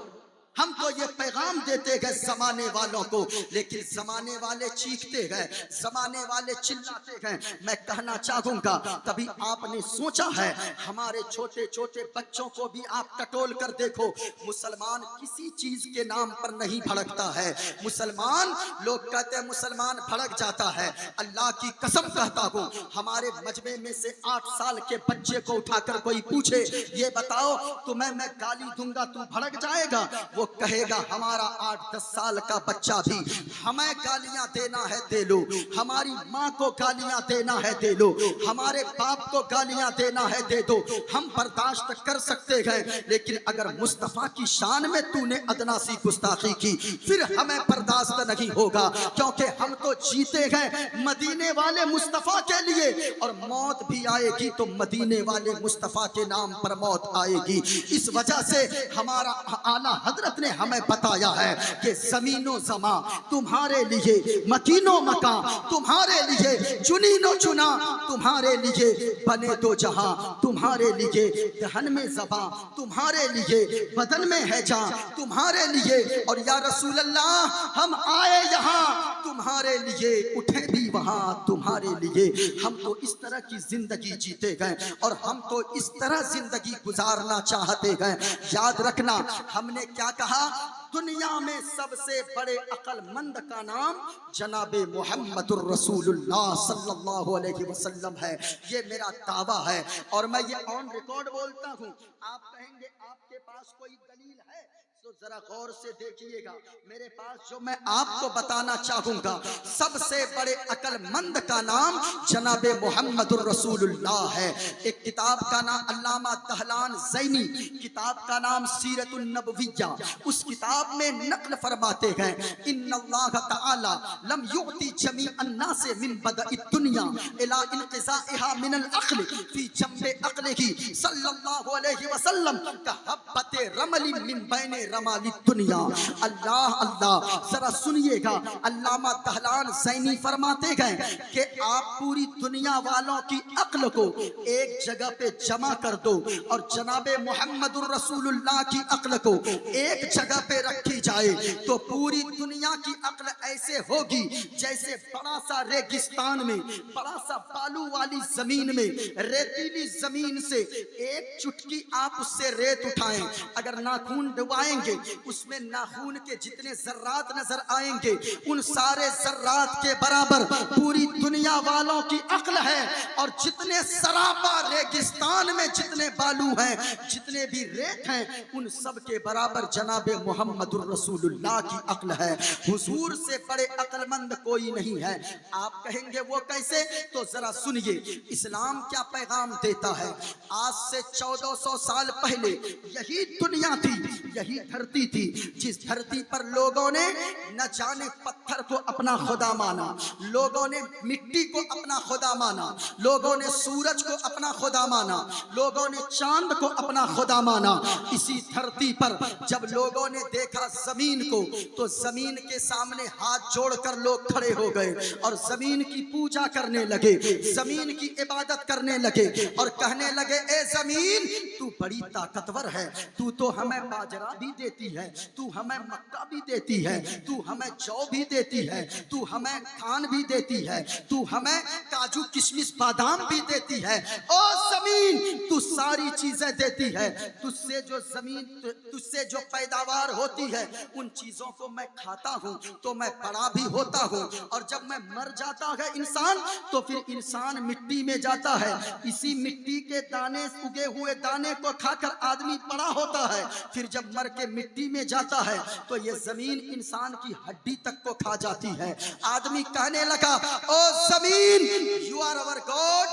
हम तो ये पैगाम देते गए जमाने वालों को, लेकिन जमाने वाले चीखते गए, जमाने वाले चिल्लाते गए। मैं कहना चाहूंगा कभी आपने सोचा है हमारे छोटे छोटे बच्चों को भी आप टटोल कर देखो, मुसलमान किसी चीज के नाम पर नहीं भड़कता है। मुसलमान लोग कहते हैं मुसलमान भड़क जाता है, अल्लाह की कसम कहता हूँ हमारे मजमे में से 8 साल के बच्चे को उठाकर कोई पूछे ये बताओ तुम्हें मैं गाली दूंगा तू भड़क जाएगा? वो कहेगा हमारा 8-10 साल का बच्चा भी हमें गालियां देना है दे लो, हमारी माँ को गालियां देना है दे लो, हमारे बाप को गालियां देना है दे दो, हम बर्दाश्त कर सकते हैं। लेकिन अगर मुस्तफा की शान में तूने अदना सी गुस्ताखी की फिर हमें बर्दाश्त नहीं होगा, क्योंकि हम तो जीते हैं मदीने वाले मुस्तफा के लिए, और मौत भी आएगी तो मदीने वाले मुस्तफा के नाम पर मौत आएगी। इस वजह से हमारा आला हजरत ने हमें बताया है कि जमीनो जमा तुम्हारे लिए, मकीनो मका तुम्हारे लिए, चुनीनो चुना तुम्हारे लिए, बने दो जहां तुम्हारे लिए, दहन में ज़बा तुम्हारे लिए, बदन में है जान तुम्हारे लिए, और या रसूल अल्लाह हम आए यहाँ तुम्हारे लिए, उठे भी वहां तुम्हारे लिए। हम तो इस तरह की जिंदगी जीते गए और हम तो इस तरह जिंदगी गुजारना चाहते गए। याद रखना हमने क्या कहा, दुनिया में सबसे बड़े अक्लमंद का नाम जनाबे मोहम्मदुर रसूलुल्लाह सल्लल्लाहु अलैहि वसल्लम है। ये मेरा दावा है और मैं ये ऑन रिकॉर्ड बोलता हूँ। आप कहेंगे आपके पास कोई दलील है तो जरा गौर से देखिएगा। मेरे पास जो मैं आपको बताना चाहूंगा, सबसे बड़े अक्लमंद का नाम जनाबे मोहम्मदुर रसूलुल्लाह है। एक किताब का नाम अल्लामा दहलान ज़ैनी, किताब का नाम सीरतुन नबविय्या। उस किताब में नक्ल फरमाते हैं इन्नल्लाह तआला लम युअति जमीअन नास मिन बदइद दुनिया इला इनक़िज़ाइहा मिनल अक़ल फी जंबे अक़लिही सल्लल्लाहु अलैहि वसल्लम का हब्बते रमलिन मिन बैने रमाली दुनिया। अल्लाह अल्लाह, जरा सुनिएगा, अल्लामा दहलान ज़ैनी फरमाते गए कि आप पूरी दुनिया वालों की अक्ल को एक जगह पे जमा कर दो और जनाबे मोहम्मदुर रसूलुल्लाह की अक्ल को एक जगह पे रखी जाए तो पूरी दुनिया की अक्ल ऐसे होगी जैसे बड़ा सा रेगिस्तान में, बड़ा सा बालू वाली जमीन में, रेतीली जमीन से एक चुटकी आप उससे रेत उठाएं, अगर नाखून डुबाएंगे उसमें नाखून के जितने जर्रात नजर आएंगे उन सारे जर्रात के बराबर पूरी दुनिया वालों की अक्ल है। और जितने सरापा रेगिस्तान में जितने बालू हैं, जितने भी रेत हैं, उन सब के बराबर जनाबे मोहम्मदुर रसूलुल्लाह की अक्ल है। हुजूर से बड़े अक्लमंद कोई नहीं है। आप कहेंगे वो कैसे? तो जरा सुनिए, इस्लाम क्या पैगाम देता है। आज से 1400 साल पहले यही दुनिया थी, यही धरती थी, जिस धरती पर लोगों ने न जाने पत्थर को अपना खुदा माना, लोगों ने मिट्टी को अपना खुदा माना, लोगों ने सूरज को अपना खुदा माना, लोगों ने चांद को अपना खुदा माना। इसी धरती पर जब लोगों ने देखा जमीन को तो जमीन के सामने हाथ जोड़कर लोग खड़े हो गए और जमीन की पूजा करने लगे, जमीन की इबादत करने लगे और कहने लगे, ए जमीन तू बड़ी ताकतवर है, तू तो हमें बाजरा भी देती है, तू हमें मक्का भी देती है, तू हमें जौ भी देती है, तू हमें धान भी देती है, तू हमें काजू किशमिश बादाम भी देती है। ओ जमीन तू सारी चीजें देती है, तुझसे जो जमीन, तुझसे जो पैदावार होती है उन चीजों को मैं खाता हूँ तो मैं बड़ा भी होता हूँ, और जब मैं मर जाता है इंसान तो फिर इंसान मिट्टी में जाता है, इसी मिट्टी के दाने, उगे हुए दाने को खाकर आदमी बड़ा होता है, फिर जब मर के मिट्टी में जाता है तो ये जमीन इंसान की हड्डी तक को खा जाती है। आदमी कहने लगा, ओ जमीन you are our God,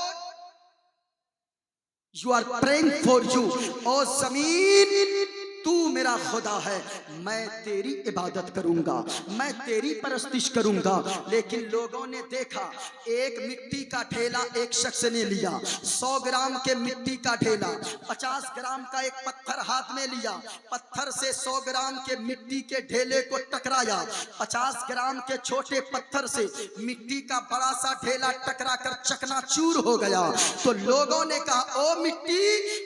you are praying for you. ओ जमीन तू मेरा खुदा है, मैं तेरी इबादत करूंगा, मैं तेरी परस्तिश करूंगा। लेकिन लोगों ने देखा, एक मिट्टी का ठेला एक शख्स ने लिया, 100 ग्राम के मिट्टी का ठेला, 50 ग्राम का एक पत्थर हाथ में लिया, पत्थर से 100 ग्राम के मिट्टी के ढेले को टकराया, 50 ग्राम के छोटे पत्थर से मिट्टी का बड़ा सा ढेला टकरा कर चकनाचूर हो गया। तो लोगों ने कहा, ओ मिट्टी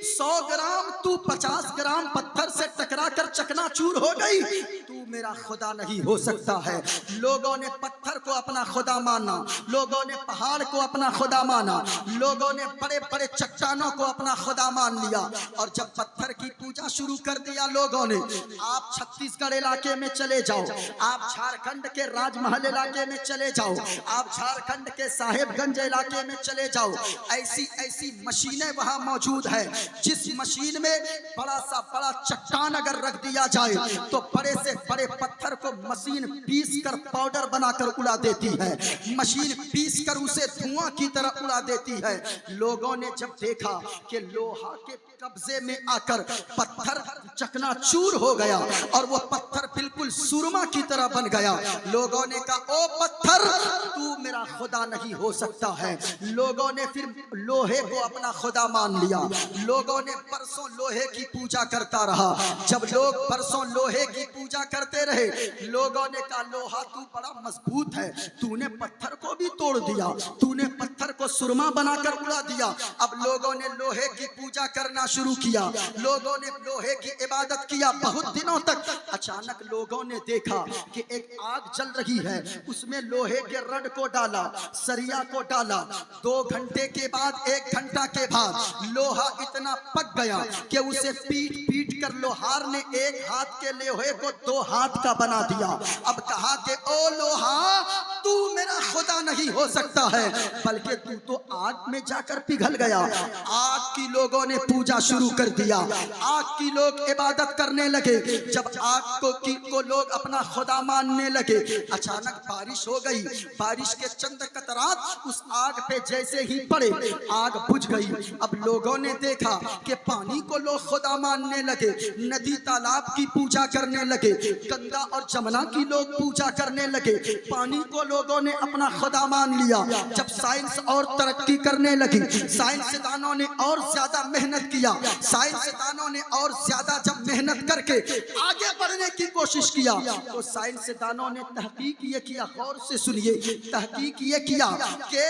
100 ग्राम तू 50 ग्राम पत्थर से टकरा कर चकनाचूर हो गई, तू मेरा खुदा नहीं हो सकता है। लोगों ने पत्थर को अपना खुदा माना, लोगों ने पहाड़ को अपना खुदा माना, लोगों ने बड़े बड़े चट्टानों को अपना खुदा मान लिया। और जब पत्थर की पूजा शुरू कर दिया लोगों ने, आप छत्तीसगढ़ इलाके में चले जाओ, आप झारखंड के राजमहल इलाके में चले जाओ, आप झारखंड के साहेबगंज इलाके में चले जाओ, ऐसी ऐसी मशीनें वहां मौजूद है जिस मशीन में बड़ा सा बड़ा चट्टान अगर रख दिया जाए तो बड़े से बड़े पत्थर को मशीन पीस कर पाउडर बनाकर उड़ा देती है, मशीन पीस कर उसे धुआं की तरह उड़ा देती है। लोगों ने जब देखा कि लोहा के कब्जे में आकर पत्थर चकनाचूर हो गया और वो पत्थर बिल्कुल सुरमा की तरह बन गया, लोगों ने कहा, ओ पत्थर तू मेरा खुदा नहीं हो सकता है। लोगों ने फिर लोहे को अपना खुदा मान लिया, लोगों ने बरसों लोहे की पूजा करता रहा। जब लोग बरसों लोहे की पूजा करते रहे, लोगों ने कहा, लोहा तू बड़ा मजबूत है, तूने पत्थर को भी तोड़ दिया, तूने पत्थर को सुरमा बनाकर उड़ा दिया। अब लोगों ने लोहे की पूजा करना शुरू किया, लोगों ने लोहे की इबादत किया बहुत दिनों तक। अचानक लोगों ने देखा कि एक आग जल रही है, उसमें लोहे के रड को डाला, सरिया को डाला, 2 घंटे के बाद, 1 घंटा के बाद लोहा इतना पक गया कि उसे पीट पीट कर लोहार ने एक हाथ के लोहे को 2 हाथ का बना दिया। अब कहा कि ओ लोहा तू मेरा खुदा नहीं हो सकता है, बल्कि तू तो आग में जाकर पिघल गया। आग की लोगों ने पूजा शुरू कर दिया, आग की लोग इबादत करने लगे। जब आग को लोग अपना खुदा मानने लगे, अचानक बारिश हो गई, बारिश के चंद कतरात उस आग पे जैसे ही पड़े, आग बुझ गई। अब लोगों ने देखा कि पानी को लोग खुदा मानने लगे, नदी तालाब की पूजा करने लगे, गंगा और जमुना की लोग पूजा करने लगे, पानी को लोगों ने अपना खुदा मान लिया। जब साइंस और तरक्की करने लगी, साइंसदानों ने और ज्यादा मेहनत किया, साइंसदानों ने और ज्यादा जब मेहनत करके आगे बढ़ने की कोशिश किया, तो साइंसदानों ने तहकीक ये किया, गौर से सुनिए, तहकीक ये किया कि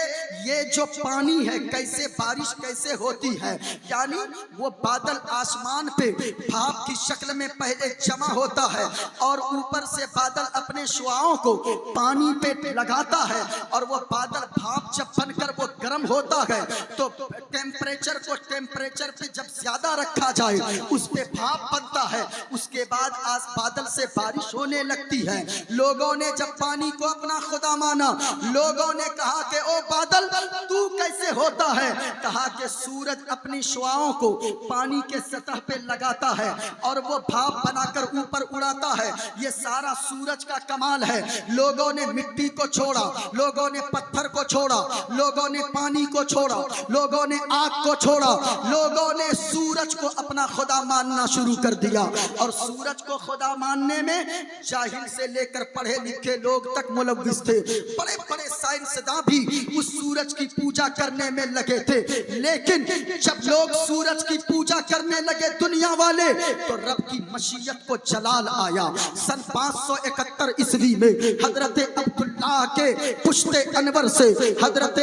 ये जो पानी है कैसे, बारिश कैसे होती है, यानी वो बादल आसमान पे भाप की शक्ल में पहले जमा होता है और ऊपर से बादल अपने शुआओं को पानी पे लगाता है और वो बादल भाप जब बनकर वो गर्म होता है तो टेम्परेचर को टेम्परेचर पे जब ज्यादा रखा जाए उस पे भाप बनता है, उसके बाद आज बादल से बारिश होने लगती है। लोगों ने जब पानी को अपना खुदा माना, लोगों ने कहा कि ओ बादल तू कैसे होता है, कहा कि सूरज अपनी शुआओं को पानी के सतह पे लगाता है और वो भाप बनाकर ऊपर उड़ाता है, ये सारा सूरज का कमाल है। लोगों ने मिट्टी को छोड़ा, लोगों ने पत्थर को छोड़ा, लोगों ने पानी को छोड़ा, लोगों ने आग को छोड़ा, लोगों ने सूरज को अपना खुदा मानना शुरू कर दिया। और सूरज को खुदा मानने में जाहिल से लेकर पढ़े लिखे लोग तक मुलव्विस थे, बड़े बड़े साइंसदान भी उस सूरज की पूजा करने में लगे थे। लेकिन जब लोग सूरज की पूजा करने लगे दुनिया वाले, तो रब की मशीयत को जलाल आया। सन 571 ईस्वी में हजरत अब्दुल्लाह के पुश्ते अनवर से हजरत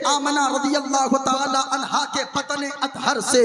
आमना रज़ियल्लाहु ताला अन्हा के पतने अतहर से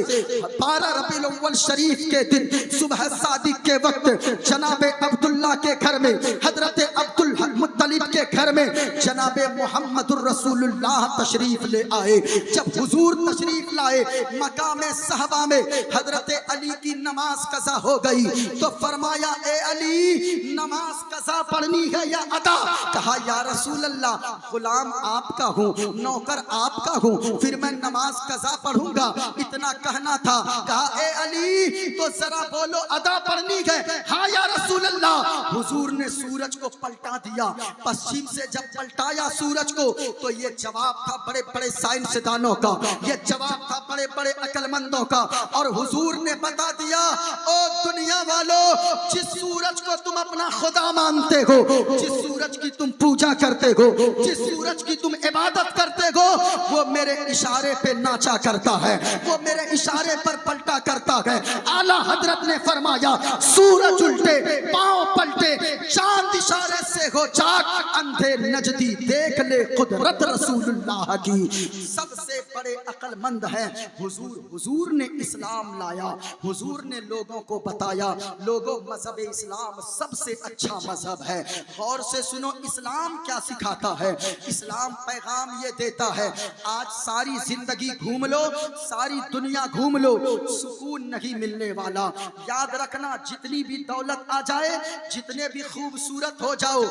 12 रबीउल अव्वल शरीफ के दिन सुबह सादिक के वक्त जनाबे अब्दुल्ला के घर में, हजरत अब्दुल मुत्तलिब के घर में जनाबे मुहम्मदुर रसूलुल्लाह तशरीफ ले आए। जब हुजूर तशरीफ लाए, मकाम सहबा में हजरत अली की नमाज कज़ा हो गई तो फरमाया, ए अली नमाज कज़ा पढ़नी है या अदा? कहा या रसूल अल्लाह, गुलाम आपका हूँ, नौकर आपका हूँ, फिर मैं नमाज कज़ा पढ़ूंगा, इतना कहना था। कहा ए अली तो जरा बोलो अदा पढ़नी है? हाँ या रसूल अल्लाह। हुजूर ने सूरज को पलटा दिया, पश्चिम से जब पलटाया सूरज को तो ये जवाब था बड़े बड़े साइंसदानों का, ये जवाब था बड़े बड़े अक्लमंदों का। और हुजूर ने बता दिया, ओ दुनिया वालों, जिस सूरज को तुम अपना खुदा मानते हो, जिस सूरज की तुम पूजा करते हो, जिस सूरज की तुम इबादत करते हो, वो मेरे इशारे पे नाचा करता है, वो मेरे इशारे पर पलटा करता है। आला हजरत ने फरमाया, सूरज उल्टे पांव पलटे, चांद इशारे से हो जाग, अंधे नजदी देख ले कुदरत रसूलुल्लाह की। सबसे बड़े अक्लमंद हैं हुजूर। हुजूर ने इस्लाम लाया, हुजूर ने लोगों को बताया, लोगों मजहब इस्लाम सबसे अच्छा मजहब है। गौर से सुनो, इस्लाम क्या सिखाता है? इस्लाम पैगाम ये देता है, आज सारी जिंदगी घूम लो, सारी दुनिया घूम लो, सुकून नहीं मिलने वाला। याद रखना, जितनी भी दौलत आ जाए, जितने भी खूबसूरत हो जाओ,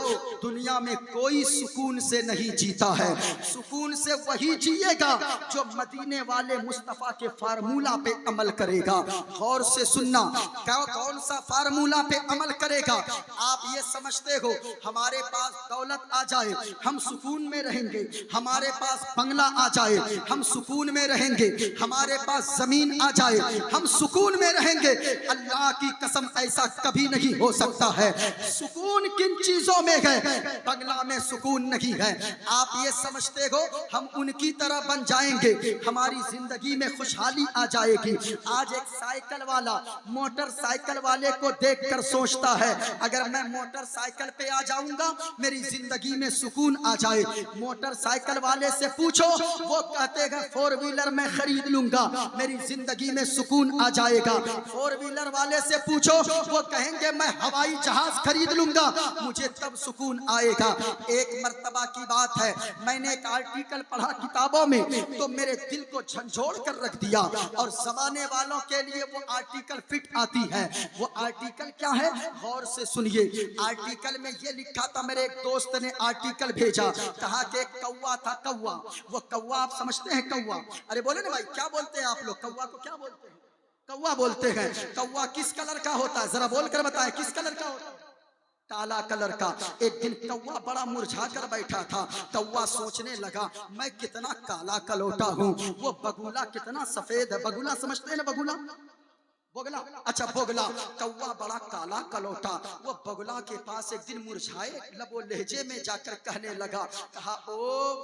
दुनिया में कोई सुकून से नहीं जीता है। सुकून से वही जिएगा जो मदीने वाले मुस्तफा के फार्मूला पे अमल करेगा। गौर से सुनना, कौन सा फार्मूला पे अमल करेगा? आप ये समझते हो हमारे पास दौलत आ जाए हम सुकून में रहेंगे, हमारे पास बंगला आ जाए हम सुकून में रहेंगे, हमारे पास जमीन आ जाए हम सुकून में रहेंगे? अल्लाह की कसम, ऐसा कभी नहीं हो सकता है। सुकून किन चीजों में है? बंगला में सुकून नहीं है। आप ये समझते हो हम उनकी तरह बन जाएंगे, हमारी जिंदगी में खुशहाली आ जाएगी। आज एक साइकिल वाला मोटरसाइकिल वाले को देखकर सोचता है, अगर मैं मोटरसाइकिल पे आ जाऊंगा मेरी जिंदगी में सुकून आ जाए। मोटरसाइकिल वाले से पूछो, वो कहते हैं 4 व्हीलर में खरीद लूंगा, मेरी जिंदगी में सुकून आ जाएगा। 4 व्हीलर वाले से पूछो, वो कहेंगे मैं हवाई जहाज खरीद लूंगा, मुझे तब सुकून आएगा। एक मर्तबा की बात है, मैंने एक आर्टिकल पढ़ा किताबों में तो मेरे दिल को झंझोड़ कर रख दिया, और जमाने वालों के लिए वो आर्टिकल फिट आती है। वो आर्टिकल क्या है? गौर से सुनिए। आर्टिकल में ये लिखा था, मेरे एक दोस्त ने आर्टिकल भेजा, कहा कि एक कौवा था, कौवा। वो कौवा आप समझते हैं कौवा? अरे बोले ना भाई, क्या बोलते हैं आप लोग? कौवा को क्या बोलते हैं? कौवा बोलते हैं। कौवा किस कलर का होता है? जरा बोलकर बताएं, किस कलर का होता है? काला कलर का। एक दिन कौवा बड़ा मुरझा कर बैठा था। कौवा सोचने लगा, मैं कितना काला कलोटा हूँ, वो बगुला कितना सफेद है। बगुला समझते हैं ना? बगुला बोगला, अच्छा बोगला, कौवा बड़ा काला कलौटा। वो बगुला के पास एक दिन मुरझाए लबो लहजे में जाकर कहने लगा, कहा ओ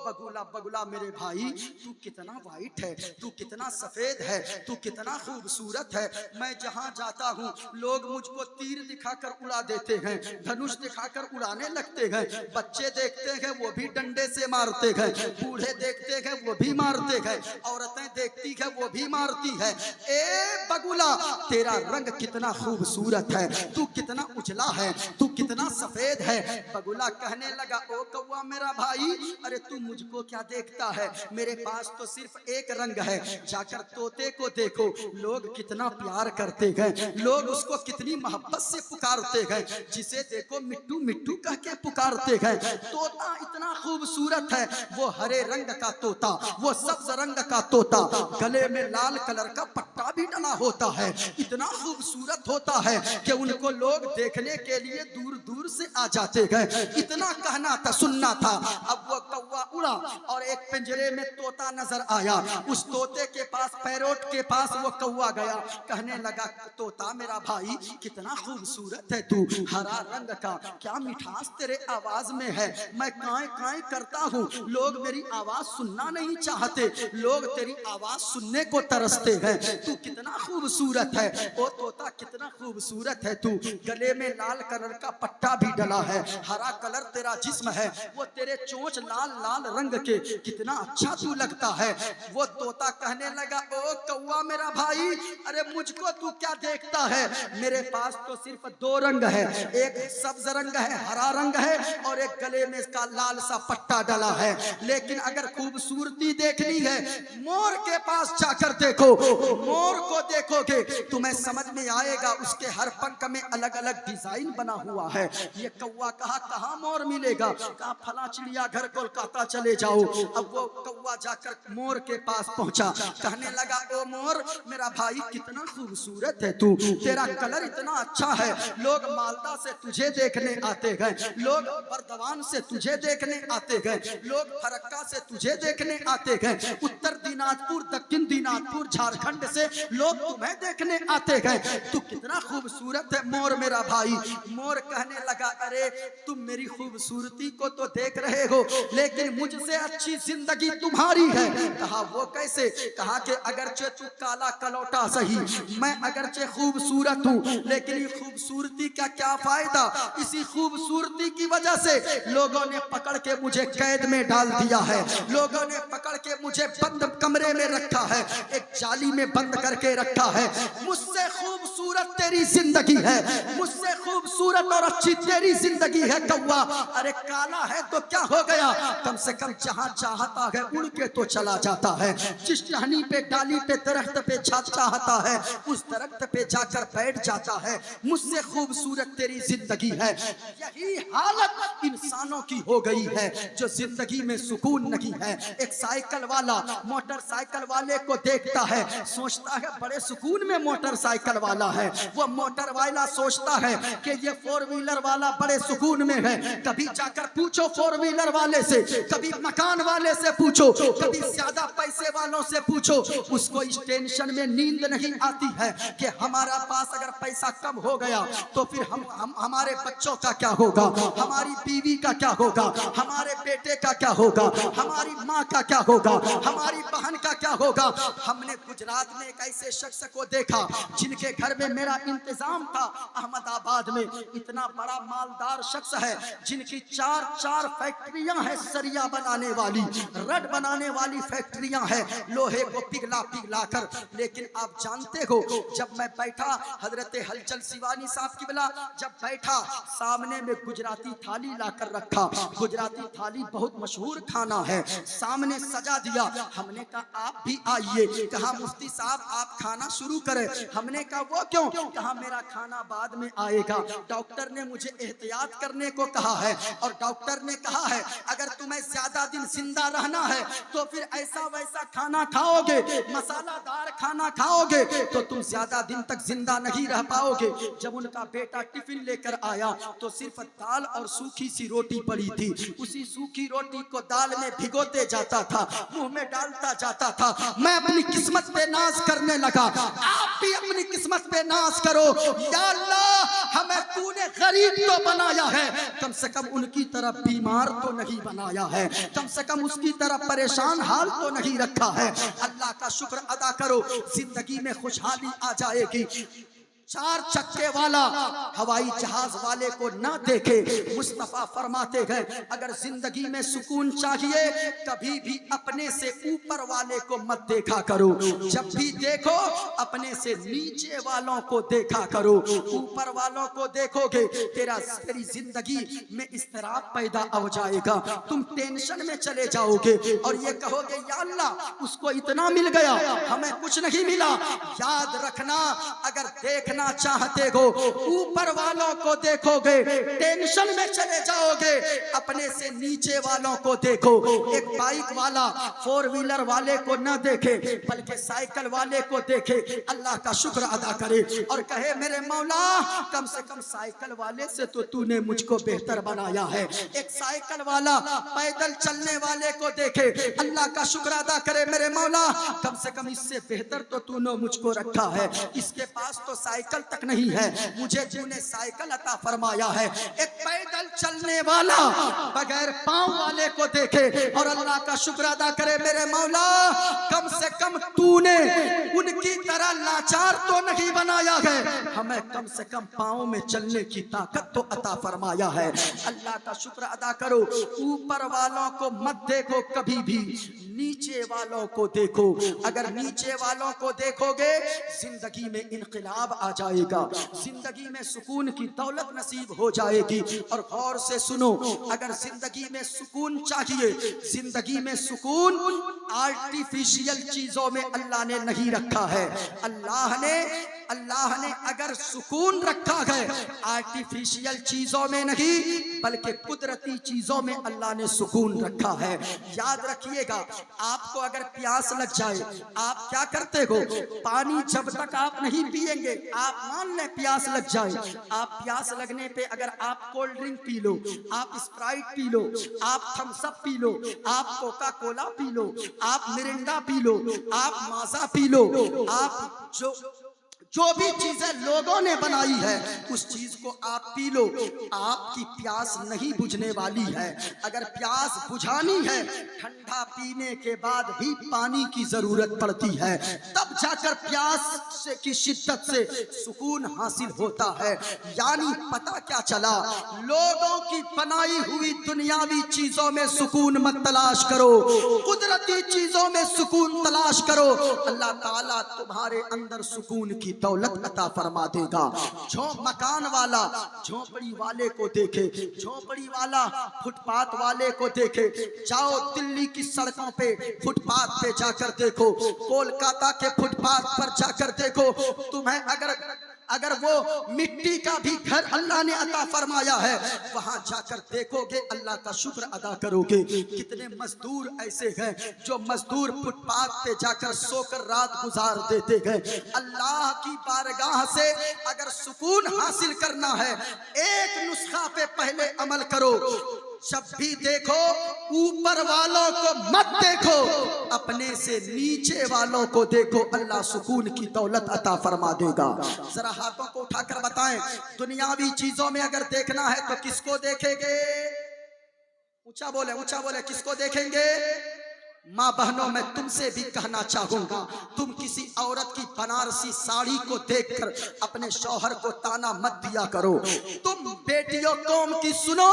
बगुला बगुला मेरे भाई, तू कितना वाइट है, तू कितना सफेद है, तू कितना खूबसूरत है। मैं जहाँ जाता हूँ लोग मुझको तीर दिखाकर उड़ा देते हैं, धनुष दिखाकर उड़ाने लगते हैं। बच्चे देखते हैं वो भी डंडे से मारते हैं, बूढ़े देखते हैं वो भी मारते हैं, औरतें देखती है वो भी मारती है। ए बगुला, तेरा रंग कितना खूबसूरत है, तू कितना उजला है, तू कितना सफेद है। बगुला कहने लगा, ओ कौवा मेरा भाई, अरे तू मुझको क्या देखता है, मेरे पास तो सिर्फ एक रंग है। जाकर तोते को देखो, लोग कितना प्यार करते हैं, लोग उसको कितनी मोहब्बत से पुकारते हैं, जिसे देखो मिट्टू मिट्टू कह के पुकारते हैं। तोता इतना खूबसूरत है, वो हरे रंग का तोता, वो सब्ज रंग का तोता, गले में लाल कलर का पट्टा भी डला होता है। इतना खूबसूरत होता है कि उनको लोग देखने के लिए दूर दूर से आ जाते हैं। इतना कहना था, सुनना था। अब वो कौवा उड़ा और एक पिंजरे में तोता नजर आया। उस तोते के पास, पैरोट के पास वो कौवा गया, कहने लगा, तोता मेरा भाई कितना खूबसूरत है तू, हरा रंग का, क्या मिठास तेरे आवाज में है। मैं काए काए करता हूँ, लोग मेरी आवाज सुनना नहीं चाहते, लोग तेरी आवाज सुनने को तरसते हैं। तू कितना खूबसूरत है, ओ तोता कितना खूबसूरत है तू, गले में लाल कलर का पट्टा भी डला है, हरा कलर तेरा जिस्म है, वो तेरे चोंच लाल लाल रंग के, कितना अच्छा तू लगता है। वो तोता कहने लगा, ओ कौवा मेरा भाई, अरे मुझको तू क्या देखता है, मेरे पास तो सिर्फ दो रंग है, एक सब्ज रंग है, हरा रंग है, और एक गले में इसका लाल सा पट्टा डला है। लेकिन अगर खूबसूरती देखनी है, मोर के पास जाकर देखो, मोर को देखोगे तुम्हें समझ में आएगा, उसके हर पंख में अलग अलग डिजाइन बना हुआ है। ये कौवा कहा, कहाँ मोर मिलेगा, कहा फला चिड़िया घर कोलकाता चले जाओ। अब वो कौवा जाकर मोर के पास पहुंचा, कहने लगा, ओ मोर मेरा भाई कितना खूबसूरत है तू, तेरा कलर इतना अच्छा है, लोग मालदा से तुझे देखने आते हैं, लोग बर्दवान से तुझे देखने आते हैं, लोग फरक्का से तुझे देखने आते हैं, उत्तर दिनाजपुर, दक्षिण दिनाजपुर, झारखंड से लोग तुम्हें देखने आते हैं, तू कितना खूबसूरत है मोर मेरा भाई। मोर कहने लगा, अरे तुम मेरी खूबसूरती को तो देख रहे हो, लेकिन मुझसे अच्छी जिंदगी तुम्हारी है। कहा वो कैसे, कहा कि अगरचे तू काला कलौटा सही, मैं अगरचे खूबसूरत हूँ, लेकिन ये खूबसूरती का क्या फायदा, इसी खूबसूरती की वजह से लोगों ने पकड़ के मुझे कैद में डाल दिया है, लोगों ने पकड़ के मुझे बंद कमरे में रखा है, एक जाली में बंद करके रखा है। मुझसे खूबसूरत तेरी जिंदगी है, मुझसे खूबसूरत और अच्छी तेरी जिंदगी है कौवा। अरे काला है तो क्या हो गया, कम से कम जहाँ चाहता है उड़ के तो चला जाता है, जिस टहनी पे डाली पे दरख्त पे चाहता है उस दरख्त पे जाकर बैठ जाता है। मुझसे खूबसूरत तेरी जिंदगी है। यही हालत इंसानों की हो गई है जो जिंदगी में सुकून नहीं है। एक साइकिल वाला मोटरसाइकिल वाले को देखता है, सोचता है बड़े सुकून में मोटरसाइकिल वाला है, वो मोटर वाला सोचता है कि ये फोर व्हीलर वाला बड़े सुकून में है। कभी जाकर पूछो फोर व्हीलर वाले से, कभी मकान वाले से पूछो, कभी ज्यादा पैसे वालों से पूछो, उसको इस टेंशन में नींद नहीं आती है कि हमारा पास अगर पैसा कम हो गया तो फिर हमारे बच्चों का क्या होगा, हमारी बीवी का क्या होगा, हमारे बेटे का क्या होगा, हमारी माँ का क्या होगा, हमारी बहन का क्या होगा। हमने गुजरात में एक ऐसे शख्स को देखा जिनके घर में मेरा इंतजाम था, अहमदाबाद में इतना बड़ा मालदार शख्स है जिनकी चार फैक्ट्रियां हैं सरिया बनाने वाली, रड बनाने वाली फैक्ट्रियां हैं, लोहे को पिघला कर। लेकिन आप जानते हो जब मैं बैठा, हजरत हलचल सिवानी साहब की बिला जब बैठा, सामने में गुजराती थाली लाकर रखा, गुजराती थाली बहुत मशहूर खाना है, सामने सजा दिया। हमने कहा आप भी आइए, कहा मुफ्ती साहब आप खाना शुरू करें। हमने कहा वो क्यों, कहा मेरा खाना बाद में आएगा, डॉक्टर ने मुझे एहतियात करने को कहा है, और डॉक्टर ने कहा है अगर तुम्हें ज्यादा दिन जिंदा रहना है तो फिर ऐसा वैसा खाना खाओगे, मसालादार खाना खाओगे तो तुम ज्यादा दिन तक जिंदा नहीं रह पाओगे। जब उनका बेटा टिफिन लेकर आया तो सिर्फ दाल और सूखी सी रोटी पड़ी थी, उसी सूखी रोटी को दाल में भिगोते जाता था, मुंह में डालता जाता था। मैं अपनी किस्मत पे नाज करने लगा, आप आप भी अपनी किस्मत पे नाज करो, या अल्लाह हमें तूने गरीब तो बनाया है, कम से कम उनकी तरह बीमार तो नहीं बनाया है, कम से कम उसकी तरह परेशान हाल तो नहीं रखा है। अल्लाह का शुक्र अदा करो, जिंदगी में खुशहाली आ जाएगी। चार चक्के वाला हवाई जहाज वाले को ना देखे, मुस्तफा फरमाते हैं अगर जिंदगी में सुकून चाहिए कभी भी अपने से ऊपर वाले को मत देखा करो, जब भी देखो अपने से नीचे वालों को देखा करो। ऊपर वालों को देखोगे तेरी जिंदगी में इस्तराब पैदा हो जाएगा, तुम टेंशन में चले जाओगे और ये कहोगे या अल्लाह उसको इतना मिल गया हमें कुछ नहीं मिला। याद रखना अगर देखना चाहते हो ऊपर वालों को देखोगे टेंशन में चले जाओगे, अपने से नीचे वालों को देखो। एक बाइक वाला फोर व्हीलर वाले को न देखे बल्कि साइकिल वाले को देखे, अल्लाह का शुक्र अदा करे और कहे मेरे मौला कम से कम साइकिल वाले से तो तूने मुझको बेहतर बनाया है। एक साइकिल वाला पैदल चलने वाले को देखे, अल्लाह का शुक्र अदा करे मेरे मौला कम से कम इससे बेहतर तो तूने मुझको रखा है, इसके पास तो साइकिल तक नहीं है, मुझे तूने साइकिल अता फरमाया है। एक पैदल चलने वाला बगैर पांव वाले को देखे और अल्लाह का शुक्र अदा करे मेरे मौला कम से कम तूने उनकी तरह लाचार तो नहीं बनाया है, हमें कम से कम पांव में चलने की ताकत तो अता फरमाया है। अल्लाह का शुक्र अदा करो, ऊपर वालों को मत देखो कभी भी, नीचे वालों को देखो। अगर नीचे वालों को देखोगे जिंदगी में इनकलाब आ जाएगा, जिंदगी में सुकून की दौलत नसीब हो जाएगी। और गौर से सुनो, अगर जिंदगी में सुकून चाहिए, जिंदगी में सुकून आर्टिफिशियल चीजों में अल्लाह ने नहीं रखा है। अल्लाह ने अगर सुकून रखा है आर्टिफिशियल चीजों में नहीं बल्कि कुदरती चीजों में अल्लाह ने सुकून रखा है। याद रखिएगा, आपको अगर प्यास लग जाए आप क्या करते हो, पानी जब तक आप नहीं पिएंगे, आप मान लें प्यास लग जाए, आप प्यास लगने पे अगर आप कोल्ड ड्रिंक पी लो, आप स्प्राइट पी लो, आप थम्स अप पी लो, आप कोका कोला पी लो, आप मिरिंडा पी लो, आप माजा पी लो, आप जो भी चीजें लोगों ने बनाई है उस चीज को आप पी लो, आपकी प्यास नहीं बुझने वाली है। अगर प्यास बुझानी है ठंडा पीने के बाद भी पानी की जरूरत पड़ती है, तब जाकर प्यास की शिद्दत से सुकून हासिल होता है। यानी पता क्या चला, लोगों की बनाई हुई दुनियावी चीजों में सुकून मत तलाश करो, कुदरती चीजों में सुकून तलाश करो। अल्लाह ताला तुम्हारे अंदर सुकून की दौलत अता फरमा देगा। मकान वाला झोपड़ी वाले को देखे, झोपड़ी वाला फुटपाथ वाले को देखे, जाओ दिल्ली की सड़कों पे फुटपाथ पे जाकर देखो, कोलकाता के फुटपाथ पर जाकर देखो, तुम्हें अगर वो मिट्टी का भी घर अल्लाह ने अता फरमाया है, वहां जाकर देखोगे अल्लाह का शुक्र अदा करोगे। कितने मजदूर ऐसे हैं जो मजदूर फुटपाथ पे जाकर सोकर रात गुजार देते हैं। अल्लाह की बारगाह से अगर सुकून हासिल करना है, एक नुस्खा पे पहले अमल करो, जब भी देखो ऊपर वालों को मत देखो, अपने से नीचे वालों को देखो, अल्लाह सुकून की दौलत अता फरमा देगा। जरा हाथों को उठाकर बताएं, दुनियावी चीजों में अगर देखना है तो किसको देखेंगे? ऊंचा बोले किसको देखेंगे? माँ बहनों, मैं तुमसे भी कहना चाहूंगा, तुम किसी औरत की बनारसी साड़ी को देखकर अपने शौहर को ताना मत दिया करो। तुम बेटियों कौम की सुनो,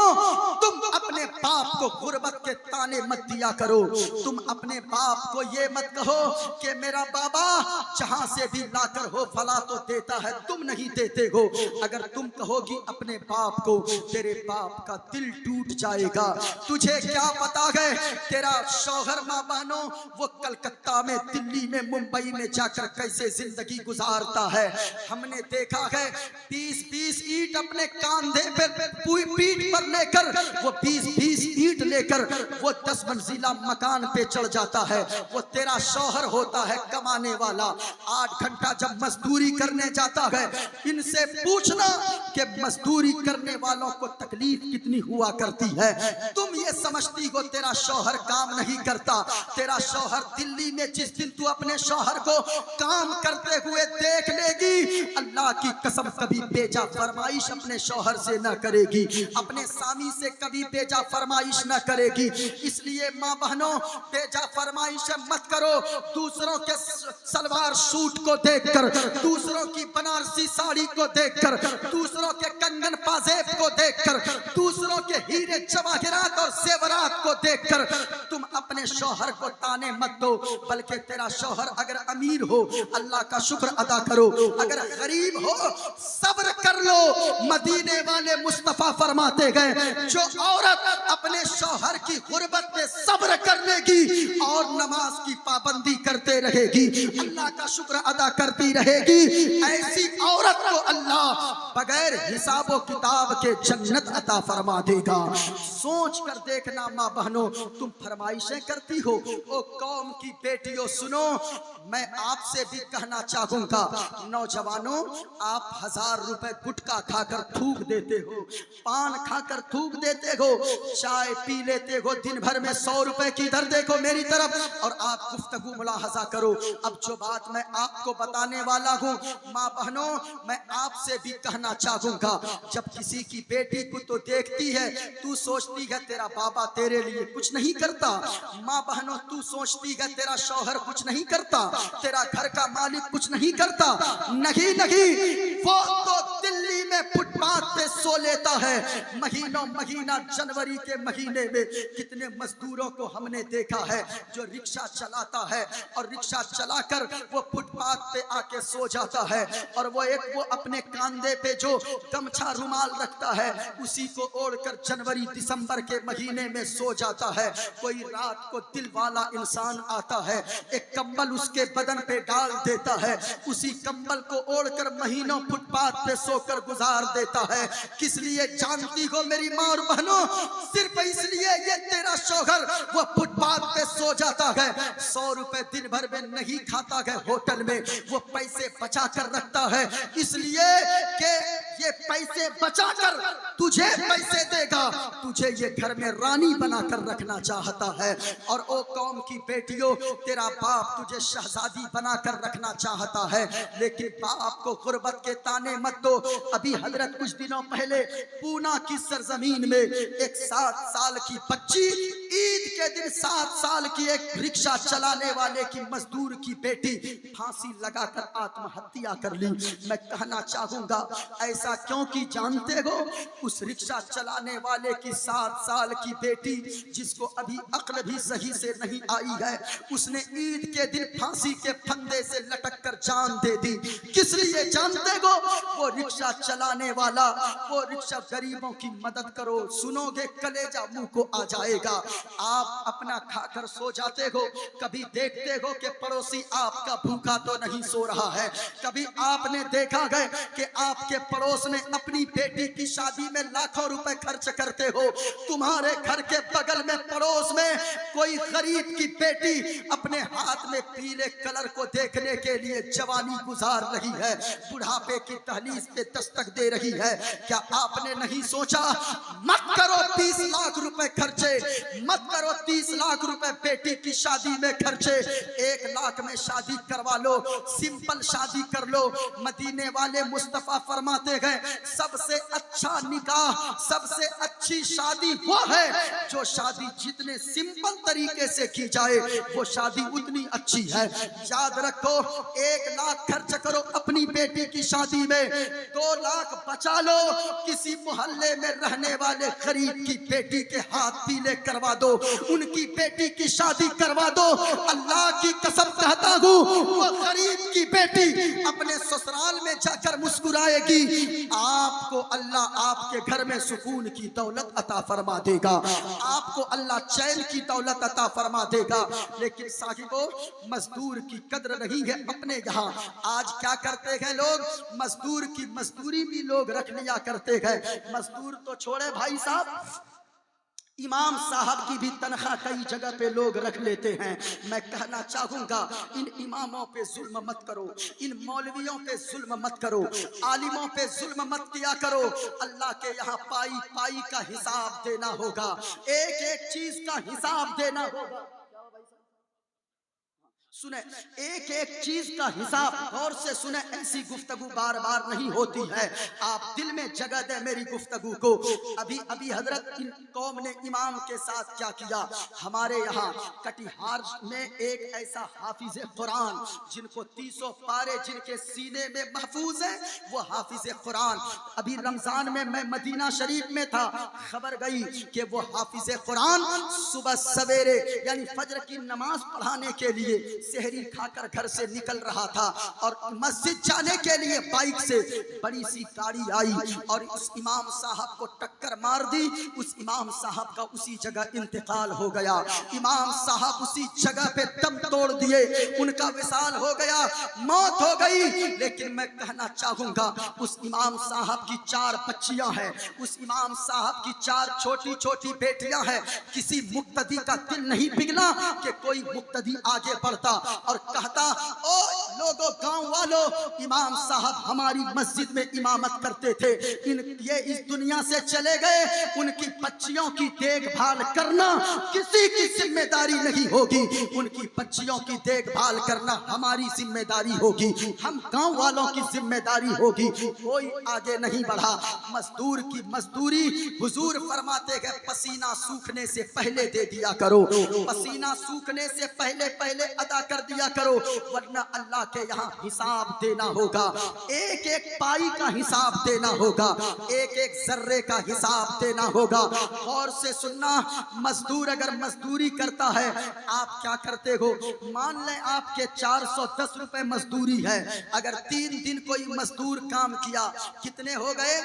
तुम अपने बाप को गुर्बत के ताने मत दिया करो। तुम अपने बाप को ये मत कहो कि मेरा बाबा जहां से भी लाकर हो फला तो देता है, तुम नहीं देते हो। अगर तुम कहोगी अपने बाप को, तेरे बाप का दिल टूट जाएगा। तुझे क्या पता है तेरा शौहर माँ बहनों वो कलकत्ता में, दिल्ली में, मुंबई में जाकर कैसे जिंदगी गुजारता है। हमने देखा है 20-20 ईंट अपने कांधे पे पीठ पर लेकर, वो 20-20 ईंट लेकर वो 10 मंजिला मकान पे चढ़ जाता है। वो तेरा शौहर होता है कमाने वाला, 8 घंटा जब मजदूरी करने जाता है। इनसे पूछना कि मजदूरी करने वालों को तकलीफ कितनी हुआ करती है। तुम ये समझती हो तेरा शौहर काम नहीं करता, तेरा शौहर दिल्ली में जिस दिन तू अपने शौहर को काम करते हुए देख लेगी, अल्लाह की कसम कभी बेजा फरमाइश अपने शौहर से न करेगी, अपने स्वामी से कभी बेजा फरमाइश न करेगी। इसलिए माँ बहनों, बेजा फरमाइश मत करो। दूसरों के सलवार सूट को देखकर, दूसरों की बनारसी साड़ी को देखकर, दूसरों के कंगन पाजेब को देखकर, दूसरों के हीरे जवाहरात और जेवरात को देखकर तुम अपने शौहर को ताने मत दो, बल्कि तेरा शौहर अगर अमीर हो अल्लाह का शुक्र अदा करो, अगर गरीब हो सब्र कर लो। मदीने वाले मुस्तफा फरमाते गए, जो औरत अपने शौहर की गुर्बत में सब्र कर लेगी और नमाज की पाबंदी करते रहेगी, अल्लाह का शुक्र अदा करती रहेगी, ऐसी औरत को अल्लाह बगैर हिसाबो किताब के जन्नत अता फरमा देगा। सोच कर देखना माँ बहनों, तुम फरमाइशें करती हो। ओ कौम की बेटियों सुनो, मैं आपसे भी कहना चाहूंगा, नौजवानों, आप 1000 रुपए गुटखा खाकर थूक देते हो, पान खाकर थूक देते हो, चाय पी लेते हो, दिन भर में 100 रुपए की दर देखो मेरी तरफ, और आप गुफ्तगू मुलाहजा करो। अब जो बात मैं आपको बताने वाला हूँ माँ बहनों, मैं आपसे भी कहना चाहूंगा, जब किसी की बेटी को तो देखती है, तू सोचती है तेरा बाबा तेरे लिए कुछ नहीं करता, माँ बहनों तू सोचती है तेरा शौहर कुछ नहीं करता, तेरा घर का मालिक कुछ नहीं करता। नहीं नहीं, वो तो दिल्ली में फुटपाथ पे सो लेता है। महीनों महीना जनवरी के महीने में कितने मजदूरों को हमने देखा है जो रिक्शा चलाता है और रिक्शा चलाकर वो फुटपाथ पे आके सो जाता है, और वो अपने कांधे पे जो गमछा रुमाल रखता है उसी को ओढ़कर जनवरी दिसंबर के महीने में सो जाता है। कोई रात को दिल वाला इंसान आता है, एक कंबल उसके बदन पे डाल देता है, उसी कंबल को ओढ़कर महीनों फुटपाथ पे सोकर गुजार देता है। किस लिए जानती हो मेरी माँ और बहनों? सिर्फ इसलिए ये तेरा शौहर वो फुटपाथ पे सो जाता है, 100 रुपए दिन भर में नहीं खाता है होटल में, वो पैसे बचा कर रखता है, इसलिए कि ये पैसे बचाकर तुझे पैसे देगा, तुझे ये घर में रानी बनाकर रखना चाहता है। और ओ कौम की बेटियों, तेरा बाप तुझे शहजादी बनाकर रखना चाहता है, लेकिन बाप को गुर्बत के ताने मत दो। अभी हजरत कुछ दिनों पहले पूना की सरजमीन में एक 7 साल की बच्ची, ईद के दिन 7 साल की एक रिक्शा चलाने वाले की मजदूर की बेटी फांसी लगाकर आत्महत्या कर ली। मैं कहना चाहूंगा ऐसा क्यों कि जानते हो, उस रिक्शा चलाने वाले की 7 साल की बेटी जिसको अभी अक्ल भी सही से नहीं आई है, उसने ईद के दिन फांसी के फंदे से लटक कर जान दे दी। किस लिए जानते हो? वो रिक्शा चलाने वाला, वो रिक्शा गरीबों की मदद करो, सुनोगे कलेजा मुंह को आ जाएगा। आप अपना खाकर सो जाते हो, कभी देखते हो कि पड़ोसी आपका भूखा तो नहीं सो रहा है, कभी आपने देखा है कि आपके पड़ोस में अपनी बेटी की शादी में लाखों रुपए खर्च करते हो, तुम्हारे घर के बगल में पड़ोस में कोई गरीब की बेटी अपने हाथ में पीले कलर को देखने के लिए जवानी गुजार रही है, बुढ़ापे की दहलीज पे दस्तक दे रही है, क्या आपने नहीं सोचा मत करो 30 लाख रुपए खर्चे, मत करो 30 लाख रुपए बेटी की शादी में खर्चे, 1 लाख में शादी करवा लो, सिंपल शादी कर लो। मदीने वाले मुस्तफा फरमाते गए, सबसे अच्छा निकाह, सबसे अच्छी शादी वो है जो शादी जितने सिंपल तरीके से की जाए वो शादी उतनी अच्छी है। याद रखो, 1 लाख खर्च करो अपनी बेटी की शादी में, 2 लाख बचा लो, किसी मोहल्ले में रहने वाले गरीब की बेटी के हाथ पीले करवा दो, उनकी बेटी की शादी करवा दो। अल्लाह की कसम कहता हूँ, वो गरीब की बेटी अपने ससुराल में जाकर मुस्कुराएगी, आपको अल्लाह आपके घर में सुकून की दौलत अता फरमा देगा, आपको अल्लाह चैन की दौलत अता फरमा देगा। लेकिन साहिबों, मजदूर की कद्र नहीं है अपने यहाँ। आज क्या करते हैं लोग, मजदूर की मजदूरी भी लोग रख लिया करते हैं। मजदूर तो छोड़े भाई साहब, इमाम साहब की भी तनख्वाह कई जगह पे लोग रख लेते हैं। मैं कहना चाहूंगा, इन इमामों पे जुल्म मत करो, इन मौलवियों पे जुल्म मत करो, आलिमों पे जुल्म मत किया करो। अल्लाह के यहाँ पाई पाई का हिसाब देना होगा, एक एक चीज का हिसाब देना होगा। सुने, एक एक चीज का हिसाब गौर से सुने। ऐसी गुफ्तगू बार बार नहीं होती है, आप दिल में जगह दे मेरी गुफ्तगू को। अभी अभी हजरत इन कौम ने इमाम के साथ क्या किया। हमारे यहाँ कटिहार में एक ऐसा हाफिज कुरान जिनको 300 पारे जिनके सीने में महफूज है, वो हाफिज कुरान। अभी रमजान में मैं मदीना शरीफ में था, खबर गई कि वो हाफिज कुरान सुबह सवेरे यानी फजर की नमाज पढ़ाने के लिए सहरी खाकर घर से निकल रहा था और मस्जिद जाने के लिए बाइक से बड़ी सी गाड़ी आई और उस इमाम साहब को टक्कर मार दी। उस इमाम साहब का उसी जगह इंतकाल हो गया। इमाम साहब उसी जगह पे दम तोड़ दिए, उनका विसाल हो गया, मौत हो गई। लेकिन मैं कहना चाहूंगा, उस इमाम साहब की 4 बच्चियां हैं, उस इमाम साहब की 4 छोटी छोटी बेटियां हैं। किसी मुक्तदी का दिल नहीं पिघला कि कोई मुक्तदी आगे बढ़ता और कहता, ओ लोगों, गांव वालों, इमाम साहब हमारी मस्जिद में इमामत करते थे, ये इस दुनिया से चले गए, उनकी बच्चियों की देखभाल करना किसी की जिम्मेदारी नहीं होगी, उनकी बच्चियों की देखभाल करना हमारी जिम्मेदारी होगी, हम गांव वालों की जिम्मेदारी होगी। कोई आगे नहीं बढ़ा। मजदूर की मजदूरी हुजूर फरमाते गए, पसीना सूखने से पहले दे दिया करो, पसीना सूखने से पहले पहले अदा कर दिया करो, वरना अल्लाह के यहाँ हिसाब देना होगा। एक एक पाई का हिसाब देना होगा, एक एक जर्रे का हिसाब देना होगा। और से सुनना, मजदूर अगर मजदूरी करता है, आप क्या करते हो, मान लें आपके 410 रुपए मजदूरी है, अगर 3 दिन कोई मजदूर काम किया, कितने हो गए?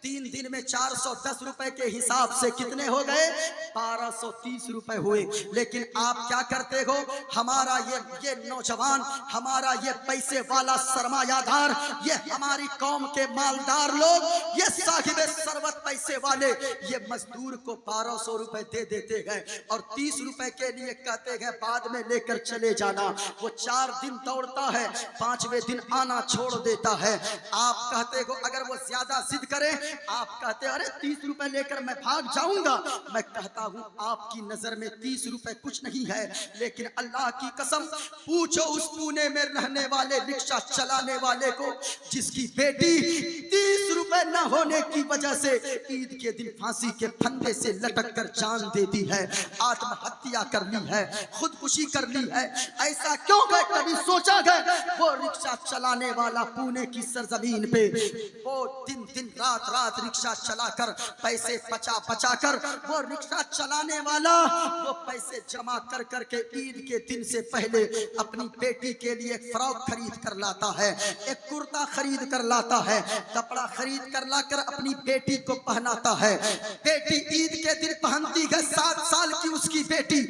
3 दिन में 410 रुपए के हिसाब से कितने हो गए? 1230 रुपए हुए। लेकिन आप क्या करते हो, हमारा ये नौजवान, हमारा ये पैसे वाला सरमायादार, ये हमारी कौम के मालदार लोग, ये साहिबे सरवत पैसे वाले, ये मजदूर को 1200 रुपए दे देते हैं और 30 रुपए के लिए कहते हैं बाद में लेकर चले जाना। वो 4 दिन दौड़ता है, 5वें दिन आना छोड़ देता है। आप कहते हो, अगर वो ज्यादा जिद करे, आप कहते अरे 30 रुपए लेकर मैं भाग जाऊंगा। मैं कहता हूं, आपकी नजर में 30 रुपए कुछ नहीं है, लेकिन अल्लाह की कसम, पूछो उस पुणे में रहने वाले रिक्शा चलाने वाले को जिसकी बेटी 30 रुपए न होने की वजह से ईद के दिन फांसी के फंदे से लटक कर जान देती है, आत्महत्या कर ली है, खुदकुशी कर ली है। ऐसा क्यों गए? कभी सोचा गए? वो रिक्शा चलाने वाला पुणे की सरजमीन पे वो दिन दिन रात रात रिक्शा चलाकर पैसे बचा कर, वो रिक्शा चलाने वाला वो पैसे जमा कर करके ईद के दिन से पहले अपनी बेटी के लिए एक फ्रॉक खरीद कर लाता है, एक कुर्ता खरीद कर लाता है, कपड़ा खरीद कर लाकर अपनी बेटी को पहनाता है। बेटी ईद के दिन पहनती है, 7 साल की उसकी बेटी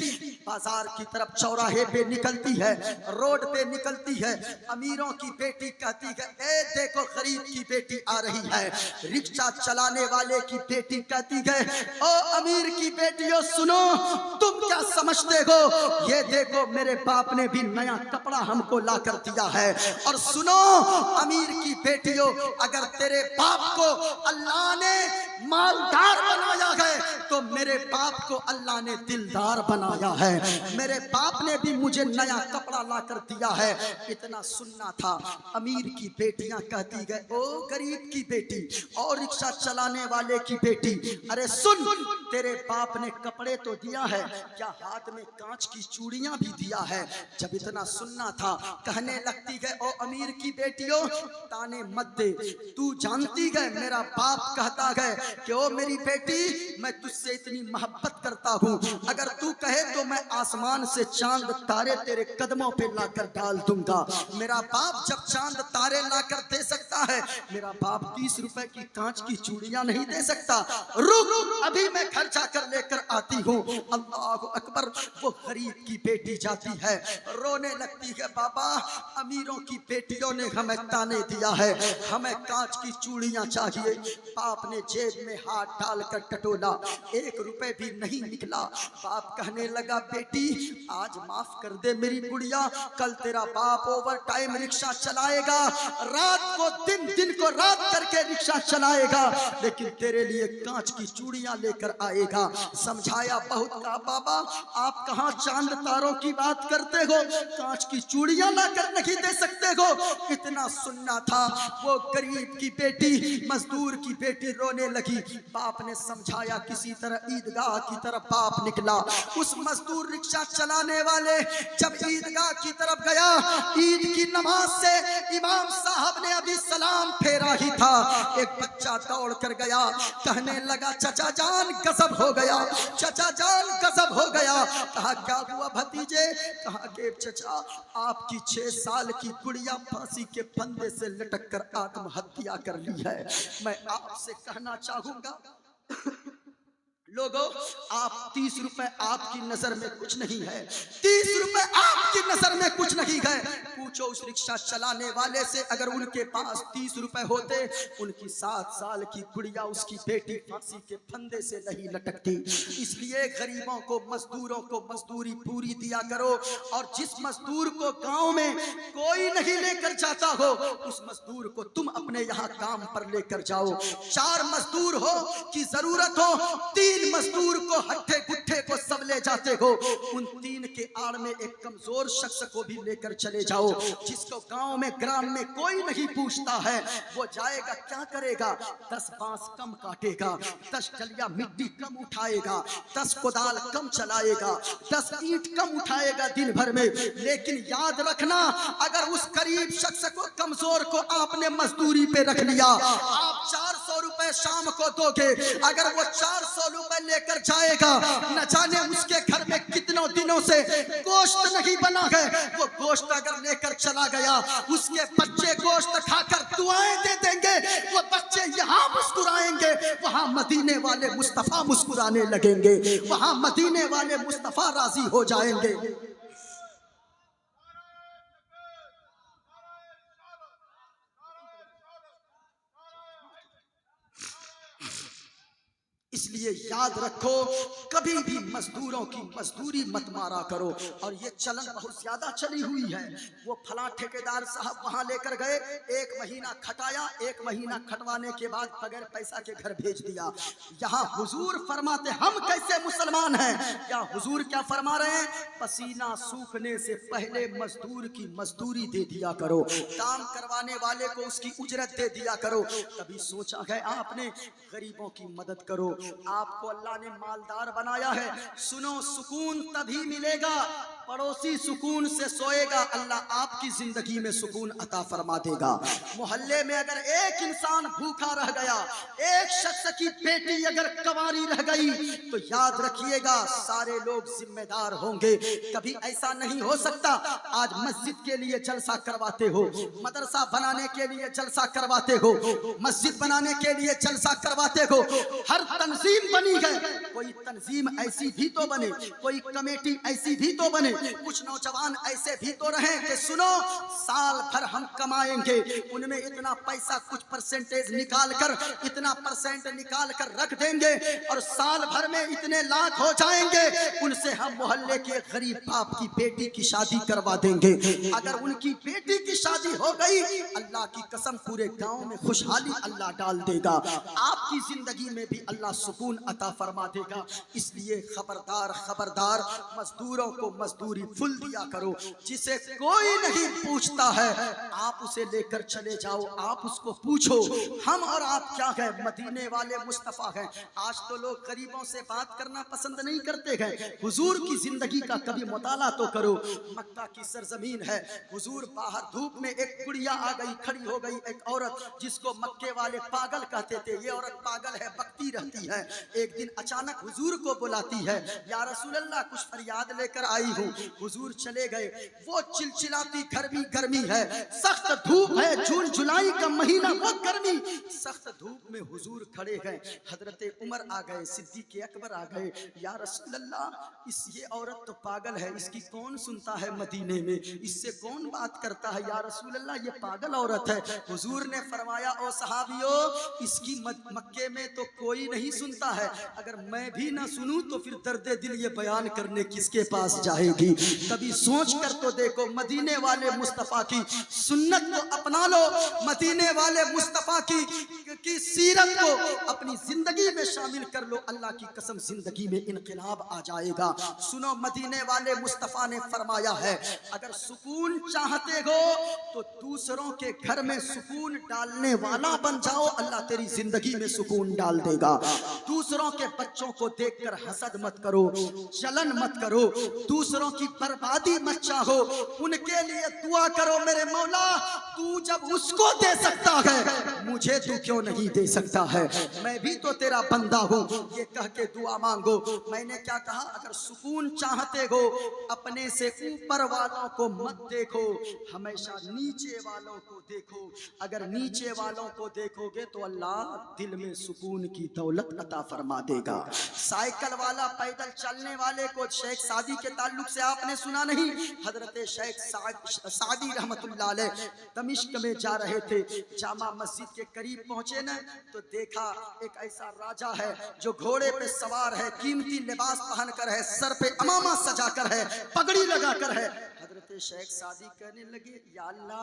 बाजार की तरफ चौराहे पे निकलती है, रोड पे निकलती है, अमीरों की बेटी कहती है, ए देखो गरीब की बेटी आ रही है। रिक्शा चलाने वाले की बेटी कहती है, ओ अमीर की बेटियों सुनो, तुम क्या समझते हो, ये देखो मेरे बाप ने भी नया कपड़ा हमको ला कर दिया है। और सुनो अमीर की बेटियों, अगर तेरे बाप को अल्लाह ने मालदार बनाया है तो मेरे बाप को अल्लाह ने दिलदार बनाया है। मेरे बाप ने भी मुझे नया कपड़ा ला कर दिया है। इतना सुनना था। अमीर की बेटियां कहती गए, ओ गरीब की बेटी और रिक्शा चलाने वाले की बेटी, अरे सुन, तेरे बाप ने कपड़े तो दिया है, क्या हाथ में कांच की चूड़ियां भी दिया है? जब इतना सुनना था, कहने लगती गए, ओ अमीर की बेटियों ताने मत दे, तू जानती गए मेरा बाप कहता है कि ओ मेरी बेटी मैं तुझसे इतनी मोहब्बत करता हूँ, अगर तू कहे तो मैं आसमान से चांद तारे तेरे कदमों पे लाकर डाल दूंगा। मेरा बाप जब चांद तारे लाकर दे सकता है, मेरा बाप 30 रुपए की कांच की चूड़ियां नहीं दे सकता। रुक अभी मैं घर जाकर लेकर आती हूँ। अल्लाह अकबर। वो गरीब की बेटी जाती है, रोने लगती है, बाबा अमीरों की बेटियों ने हमें ताने दिया है, हमें कांच की चूड़ियां चाहिए। बाप ने जेब में हाथ डालकर टटोला, 1 रुपए भी नहीं निकला। बाप कहने लगा, बेटी आज माफ कर दे मेरी गुड़िया, कल तेरा बाप ओवर टाइम रिक्शा चलाएगा, रात को दिन, दिन को रात करके रिक्शा चलाएगा, लेकिन तेरे लिए कांच की चूड़ियां लेकर आएगा। आएगा। समझाया बहुत, कहा बाबा आप कहाँ चांद तारों की बात करते हो, कांच की चूड़ियां लाकर नहीं दे सकते हो। इतना सुनना था। वो गरीब की बेटी, मजदूर की बेटी रोने लगी। बाप ने समझाया, किसी तरह ईदगाह की तरफ बाप निकला। उस मजदूर रिक्शा चलाने वाले जब ईदगाह की तरफ गया, ईद की नमाज से इमाम साहब ने अभी सलाम फेरा ही था, एक बच्चा दौड़ कर गया, कहने लगा चचा जान गजब हो गया, चचा जान गजब हो गया। कहा क्या हुआ भतीजे? कहा कि चचा आपकी 6 साल की गुड़िया फांसी के फंदे से लटक कर आत्महत्या कर ली है। मैं आपसे कहना चाहूंगा लोगों, आप 30 रुपए आपकी नजर में कुछ नहीं है, 30 रुपए आपकी नजर में कुछ नहीं है। पूछो उस रिक्शा चलाने वाले से, अगर उनके पास 30 रुपए होते, उनकी 7 साल की गुड़िया, उसकी बेटी फांसी के फंदे से नहीं लटकती। इसलिए गरीबों को, मजदूरों को मजदूरी पूरी दिया करो। और जिस मजदूर को गांव में कोई नहीं लेकर जाता हो, उस मजदूर को तुम अपने यहाँ काम पर लेकर जाओ। 4 मजदूर हो की जरूरत हो, 3 मजदूर को, हट्ठे गुट्ठे को सब ले जाते हो। उन 3 के आड़ में एक कमजोर शख्स को भी लेकर चले जाओ, जिसको गांव में, ग्राम में कोई नहीं पूछता है। वो जाएगा क्या करेगा? 10 बांस कम काटेगा, 10 कलिया मिट्टी कम उठाएगा, 10 कोदाल कम चलाएगा, 10 ईंट कम उठाएगा दिन भर में। लेकिन याद रखना, अगर उस गरीब शख्स को, कमजोर को आपने मजदूरी पे रख लिया, आप 400 रुपए शाम को दोगे। अगर वो 400 रुपए लेकर जाएगा, न जाने उसके घर में कितनों दिनों से गोश्त नहीं बना है। वो गोश्त अगर लेकर चला गया, उसके बच्चे गोश्त खाकर दुआएं दे देंगे। वो बच्चे यहाँ मुस्कुराएंगे, वहां मदीने वाले मुस्तफा मुस्कुराने लगेंगे, वहां मदीने वाले मुस्तफा राजी हो जाएंगे। इसलिए याद रखो, कभी भी मजदूरों की मजदूरी मत मारा करो। और ये चलन बहुत ज्यादा चली हुई है। वो फला ठेकेदार साहब वहां लेकर गए, 1 महीना खटाया, 1 महीना खटवाने के बाद बगैर पैसा के घर भेज दिया। यहाँ हुजूर फरमाते, हम कैसे मुसलमान हैं? या हुजूर क्या फरमा रहे हैं? पसीना सूखने से पहले मजदूर की मजदूरी दे दिया करो, काम करवाने वाले को उसकी उजरत दे दिया करो। कभी सोचा है आपने गरीबों की मदद करो? आपको अल्लाह ने मालदार बनाया है। सुनो, सुकून तभी मिलेगा, पड़ोसी सुकून से सोएगा, अल्लाह आपकी जिंदगी में सुकून अता फरमा देगा। मोहल्ले में अगर एक इंसान भूखा रह गया, एक शख्स की बेटी अगर कंवारी रह गई, तो याद रखिएगा सारे लोग जिम्मेदार होंगे। कभी ऐसा नहीं हो सकता, आज मस्जिद के लिए जलसा करवाते हो, मदरसा बनाने के लिए जलसा करवाते हो, मस्जिद बनाने के लिए जलसा करवाते हो, हर तंजीम बनी है। कोई तंजीम ऐसी भी तो बने, कोई कमेटी ऐसी भी तो बने, कुछ नौजवान ऐसे भी तो रहे कि सुनो, साल भर हम कमाएंगे, उनमें इतना पैसा कुछ परसेंटेज निकाल कर, इतना परसेंट निकाल कर रख देंगे, और साल भर में इतने लाख हो जाएंगे, उनसे हम मोहल्ले के गरीब बाप की बेटी की शादी करवा देंगे। अगर उनकी बेटी की शादी हो गई, अल्लाह की कसम पूरे गांव में खुशहाली अल्लाह डाल देगा, आपकी जिंदगी में भी अल्लाह सुकून अता फरमा देगा। इसलिए खबरदार खबरदार, मजदूरों को मजदूरी फुल दिया करो। जिसे कोई नहीं पूछता है, आप उसे लेकर चले जाओ, आप उसको पूछो, हम और आप क्या है? मदीने वाले मुस्तफा हैं। आज तो लोग गरीबों से बात करना पसंद नहीं करते हैं। हुजूर की जिंदगी का कभी मुताला तो करो। मक्का की सरजमीन है, हुजूर बाहर धूप में, एक गुड़िया आ गई, खड़ी हो गई, एक औरत जिसको मक्के वाले पागल कहते थे। ये औरत पागल है, बकती रहती है। एक दिन अचानक हुजूर को बुलाती है, या रसूल अल्लाह कुछ फरियाद लेकर आई हूँ। हुजूर चले गए। वो चिलचिलाती गर्मी, गर्मी है, सख्त धूप है, जून जुलाई का महीना, वो गर्मी, सख्त धूप में हुजूर खड़े हैं। हजरत उमर आ गए, सिद्दीक अकबर आ गए, या रसूल अल्लाह इस ये औरत तो पागल है, इसकी कौन सुनता है मदीने में, इससे कौन बात करता है? या रसूल अल्लाह ये पागल औरत है। हुजूर ने फरमाया, ओ सहाबियों, इसकी मक्के में तो कोई नहीं सुनता है, अगर मैं भी ना सुनूं तो फिर दर्दे दिल ये बयान करने किसके पास जाएगी? कभी सोच कर तो देखो, मदीने वाले मुस्तफा की सुन्नत को अपना लो, मदीने वाले मुस्तफा की इनकी सीरत को अपनी जिंदगी में शामिल कर लो, अल्लाह की कसम जिंदगी में इनकलाब आ जाएगा। सुनो, मदीने वाले मुस्तफा ने फरमाया है, अगर सुकून चाहते हो तो दूसरों के घर में सुकून डालने वाला बन जाओ, अल्लाह तेरी जिंदगी में सुकून डाल देगा। दूसरों के बच्चों को देखकर हसद मत करो, जलन मत करो, दूसरों की बर्बादी मत चाहो, उनके लिए दुआ करो, मेरे मौला तू जब उसको दे सकता है मुझे तू क्यों नहीं दे सकता है, मैं भी तो तेरा बंदा हूँ, ये कह के दुआ मांगो। मैंने क्या कहा, अगर सुकून चाहते हो अपने से ऊपर वालों को मत देखो, हमेशा नीचे वालों को देखो। अगर नीचे वालों को देखोगे तो अल्लाह दिल में सुकून की दौलत अता फरमा देगा। साइकिल वाला पैदल चलने वाले को शेख सादी के ताल्लुक से आपने सुना नहीं, हजरत शेख सादी रहमतुल्लाह अलैह दमिश्क में जा रहे थे, जामा मस्जिद के करीब पहुंचे न तो देखा एक ऐसा राजा है जो घोड़े पे सवार है, कीमती लिबास पहनकर है, सर पे अमामा सजाकर है, पगड़ी लगाकर है। हजरत शेख सादी कहने लगे, या अल्लाह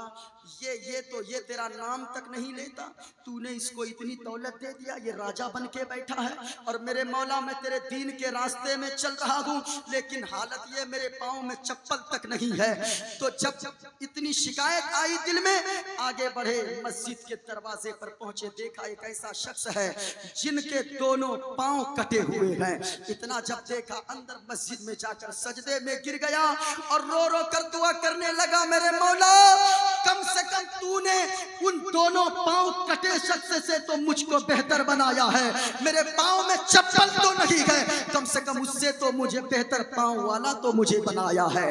ये तेरा नाम तक नहीं लेता, तूने इसको इतनी दौलत दे दिया, ये राजा बन के बैठा है, और मेरे मौला मैं तेरे दीन के रास्ते में चल रहा हूँ, लेकिन हालत ये मेरे पाँव में चप्पल तक नहीं है। तो जब इतनी शिकायत आई दिल में, आगे बढ़े, मस्जिद के दरवाजे पर पहुंचे, देखा एक ऐसा शख्स है जिनके दोनों पांव कटे हुए हैं। इतना जब देखा, अंदर मस्जिद में जाकर सजदे में गिर गया और रो रो कर दुआ करने लगा, मेरे मौला कम से कम तूने उन दोनों पांव कटे शख्स से तो मुझको बेहतर बनाया है, मेरे पांव में चप्पल तो नहीं है, कम से कम उससे तो मुझे बेहतर पांव वाला तो मुझे बनाया है।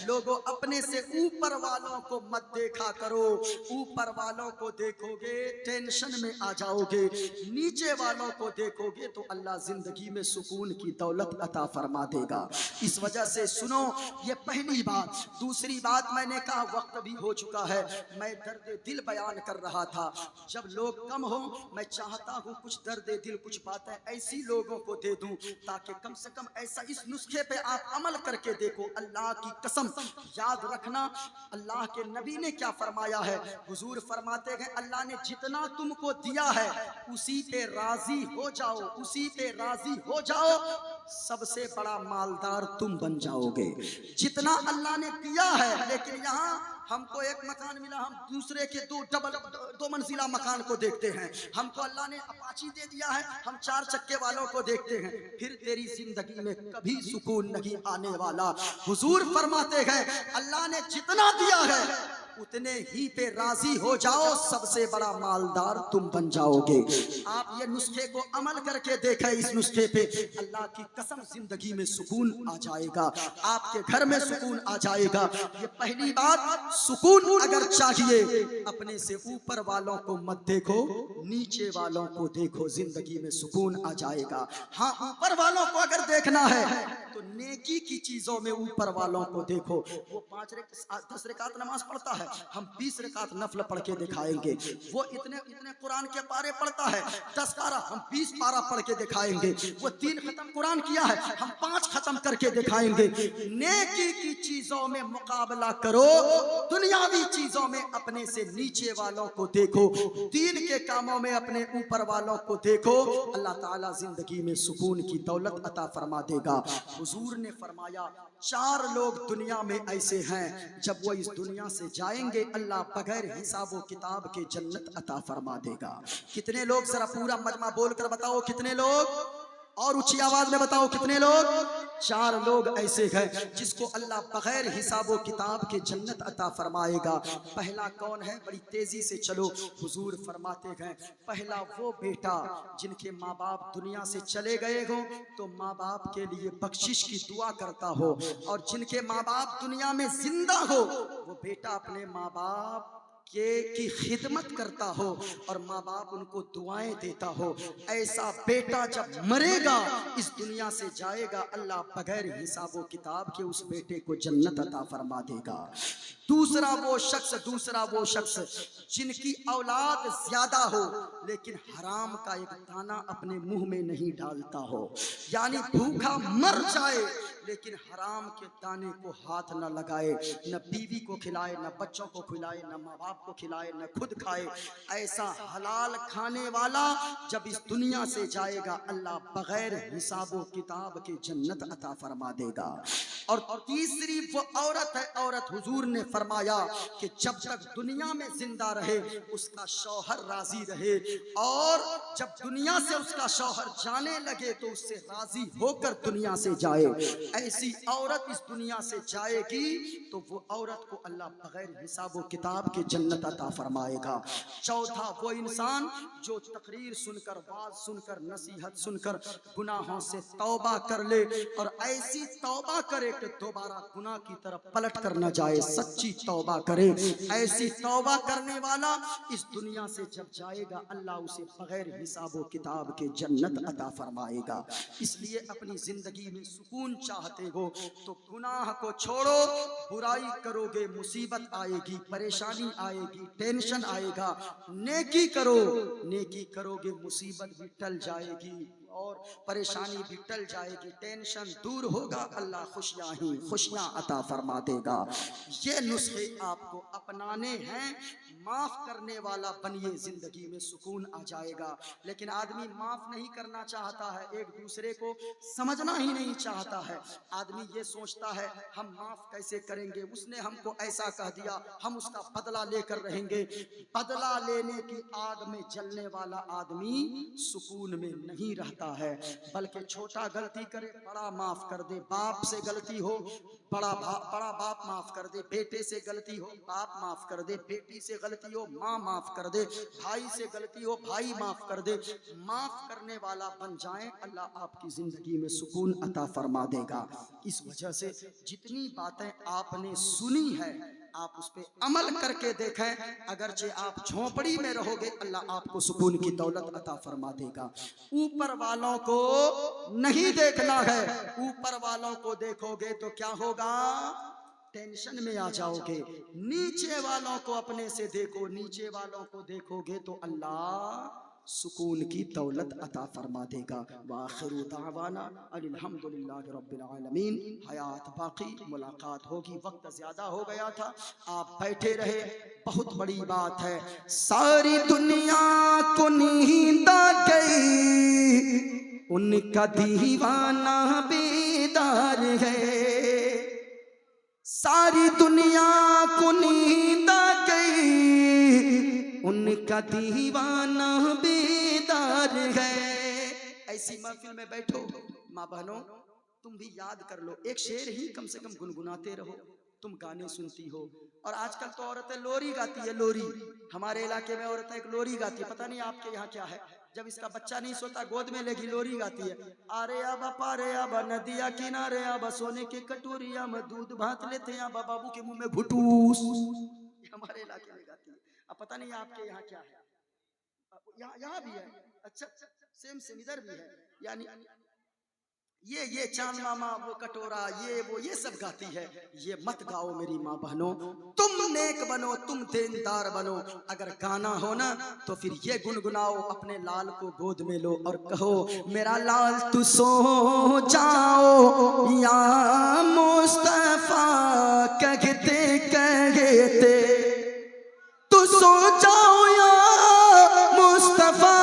लोगों, अपने से ऊपर वालों को मत देखा करो, ऊपर वालों को देखोगे टेंशन में आ जाओगे, नीचे वालों को देखोगे तो अल्लाह जिंदगी में सुकून की दौलत अता फरमा देगा। इस वजह से सुनो, ये पहली बात। दूसरी बात, मैंने कहा वक्त भी हो चुका है, मैं दर्द दिल बयान कर रहा था। जब लोग कम हो, मैं चाहता हूँ कुछ दर्द दिल, कुछ बातें ऐसी लोगों को दे दूं ताकि कम से कम ऐसा इस नुस्खे पे आप अमल करके देखो। अल्लाह की कसम याद रखना, अल्लाह के नबी ने क्या फरमाया है, हुजूर फरमाते हैं, अल्लाह ने जितना तुमको दिया है उसी पे राजी हो जाओ, उसी पे राजी हो जाओ, सबसे बड़ा मालदार तुम बन जाओगे। जितना अल्लाह ने दिया है, लेकिन यहाँ हमको एक मकान मिला, हम दूसरे के दो मंजिला मकान को देखते हैं। हमको अल्लाह ने अपाची दे दिया है, हम 4 चक्के वालों को देखते हैं। फिर तेरी जिंदगी में कभी सुकून नहीं आने वाला। हुजूर फरमाते हैं, अल्लाह ने जितना दिया है उतने ही पे राजी हो जाओ, सबसे बड़ा मालदार तुम बन जाओगे। आप ये नुस्खे को अमल करके देखें, इस नुस्खे पे अल्लाह की कसम जिंदगी में सुकून आ जाएगा, आपके घर में सुकून आ जाएगा। ये पहली बात। सुकून अगर चाहिए, अपने से ऊपर वालों को मत देखो, नीचे वालों को देखो, जिंदगी में सुकून आ जाएगा। हाँ, ऊपर वालों को अगर देखना है तो नेकी की चीजों में ऊपर वालों को देखो। वो 10 रकात नमाज पढ़ता है, हम 20 रकात नफल पढ़ के दिखाएंगे। वो इतने कुरान के पारे पढ़ता है, 10 पारा, हम 20 पारा पढ़ के दिखाएंगे। वो 3 खत्म कुरान किया है, हम 5 खत्म करके दिखाएंगे। नेकी की चीजों में मुकाबला करो, दुनियावी चीजों में अपने से नीचे वालों को देखो, दीन के कामों में अपने ऊपर वालों को देखो। अल्लाह ताला जिंदगी में सुकून की दौलत अता फरमा देगा। हुजूर ने फरमाया, 4 लोग दुनिया में ऐसे हैं, जब वो इस दुनिया से जाएंगे अल्लाह बगैर हिसाब किताब के जन्नत अता फरमा देगा। कितने लोग, जरा पूरा मजमा बोलकर बताओ कितने लोग, और ऊंची आवाज में बताओ कितने लोग। 4 लोग ऐसे हैं जिसको अल्लाह बगैर हिसाब किताब के जन्नत अता फरमाएगा। पहला कौन है, बड़ी तेजी से चलो। हुजूर फरमाते हैं, पहला वो बेटा जिनके माँ बाप दुनिया से चले गए हो तो माँ बाप के लिए बख्शिश की दुआ करता हो, और जिनके माँ बाप दुनिया में जिंदा हो वो बेटा अपने माँ बाप की खिदमत करता हो और माँ बाप उनको दुआएं देता हो। ऐसा बेटा जब मरेगा, इस दुनिया से जाएगा, अल्लाह बगैर हिसाब किताब के उस बेटे को जन्नत अता फरमा देगा। दूसरा वो शख्स जिनकी औलाद ज्यादा हो लेकिन हराम का एक दाना अपने मुंह में नहीं डालता हो, यानी भूखा मर जाए लेकिन हराम के दाने को हाथ न लगाए, न बीवी को खिलाए, न बच्चों को खिलाए, न माँ बाप बाप को खिलाए न खुद खाए, ऐसा हलाल खाने वाला जब इस दुनिया से जाएगा अल्लाह बगैर हिसाबो किताब के जन्नत अता फरमा देगा। और तीसरी वो औरत है, औरत हुजूर ने फरमाया कि जब तक दुनिया में जिंदा रहे उसका शौहर राजी रहे, और जब दुनिया से उसका शौहर जाने लगे तो उससे राजी होकर दुनिया से जाए। ऐसी औरत इस दुनिया से जाएगी तो वो औरत को अल्लाह बगैर हिसाबो किताब के जन्नत अता फरमाएगा। चौथा वो इंसान जो तकरीर सुनकर, वाज सुनकर, नसीहत सुनकर गुनाहों से तौबा कर ले और ऐसी तौबा करे कि दोबारा गुनाह की तरफ पलट कर न जाए, सच्ची तौबा करे। ऐसी तौबा करने वाला इस दुनिया से जब जाएगा अल्लाह उसे बगैर हिसाबो किताब के जन्नत अता फरमाएगा। इसलिए अपनी जिंदगी में सुकून चाहते हो तो गुनाह को छोड़ो, बुराई करोगे मुसीबत आएगी, परेशानी आएगी, टेंशन आएगा। नेकी करो, नेकी करोगे मुसीबत भी टल जाएगी और परेशानी भी टल जाएगी, टेंशन दूर होगा, अल्लाह खुशियां ही खुशियां अता फरमा देगा। ये नुस्खे आपको अपनाने हैं। माफ करने वाला बनिए, जिंदगी में सुकून आ जाएगा। लेकिन आदमी माफ नहीं करना चाहता है, एक दूसरे को समझना ही नहीं चाहता है। आदमी ये सोचता है हम माफ कैसे करेंगे, उसने हमको ऐसा कह दिया, हम उसका बदला लेकर रहेंगे। बदला लेने की आग में जलने वाला आदमी सुकून में नहीं रहता है, बल्कि छोटा गलती करे बड़ा माफ कर दे। बाप से गलती हो बड़ा बाप माफ कर दे, बेटे से गलती हो बाप माफ कर दे, बेटी से गलती हो माँ माफ कर दे, भाई से गलती हो भाई माफ कर दे। माफ करने वाला बन जाए, अल्लाह आपकी जिंदगी में सुकून अता फरमा देगा। इस वजह से जितनी बातें आपने सुनी है आप उस पे अमल करके देखें। अगरचे आप झोपड़ी में रहोगे अल्लाह आपको सुकून की दौलत अता फरमा देगा। ऊपर वालों को नहीं देखना है, ऊपर वालों को देखोगे तो क्या होगा, टेंशन में आ जाओगे। नीचे वालों को अपने से देखो, नीचे वालों को देखोगे तो अल्लाह सुकून की दौलत अता फरमा देगा। वाखिरु दावाना अल्हम्दुलिल्लाहि रब्बिल आलमीन। हयात बाकी, मुलाकात होगी। वक्त ज्यादा हो गया था, आप बैठे रहे, बहुत बड़ी बात है। सारी दुनिया को नींद आ गई, उनका दीवाना बेदार है। सारी दुनिया को नींद आ गई, उनका दीवाना बेदार है। ऐसी महफिल में बैठो माँ बहनों, तुम भी याद कर लो, एक शेर ही कम से कम गुनगुनाते रहो। तुम गाने सुनती हो और आजकल तो औरतें लोरी गाती है। लोरी, हमारे इलाके में औरतें एक लोरी गाती है, पता नहीं आपके यहाँ क्या है। जब इसका बच्चा नहीं सोता गोद में लेगी लोरी गाती है। अरे अब पारे अब नदिया किनारे अब सोने के कटोरिया में दूध भात लेते अब बाबू के मुंह में घुटूस, हमारे इलाके में गाती है। अब पता नहीं आपके यहाँ क्या है, यहाँ भी है। अच्छा, सेम इधर भी है। यानी ये चांद मामा, वो कटोरा, ये सब गाती है। ये मत गाओ मेरी माँ बहनों, तुम नेक बनो, तुम देनदार बनो। अगर गाना हो ना तो फिर ये गुनगुनाओ, अपने लाल को गोद में लो और कहो मेरा लाल तू सो जाओ या मुस्तफा कहते कहते, तू सो जाओ या मुस्तफा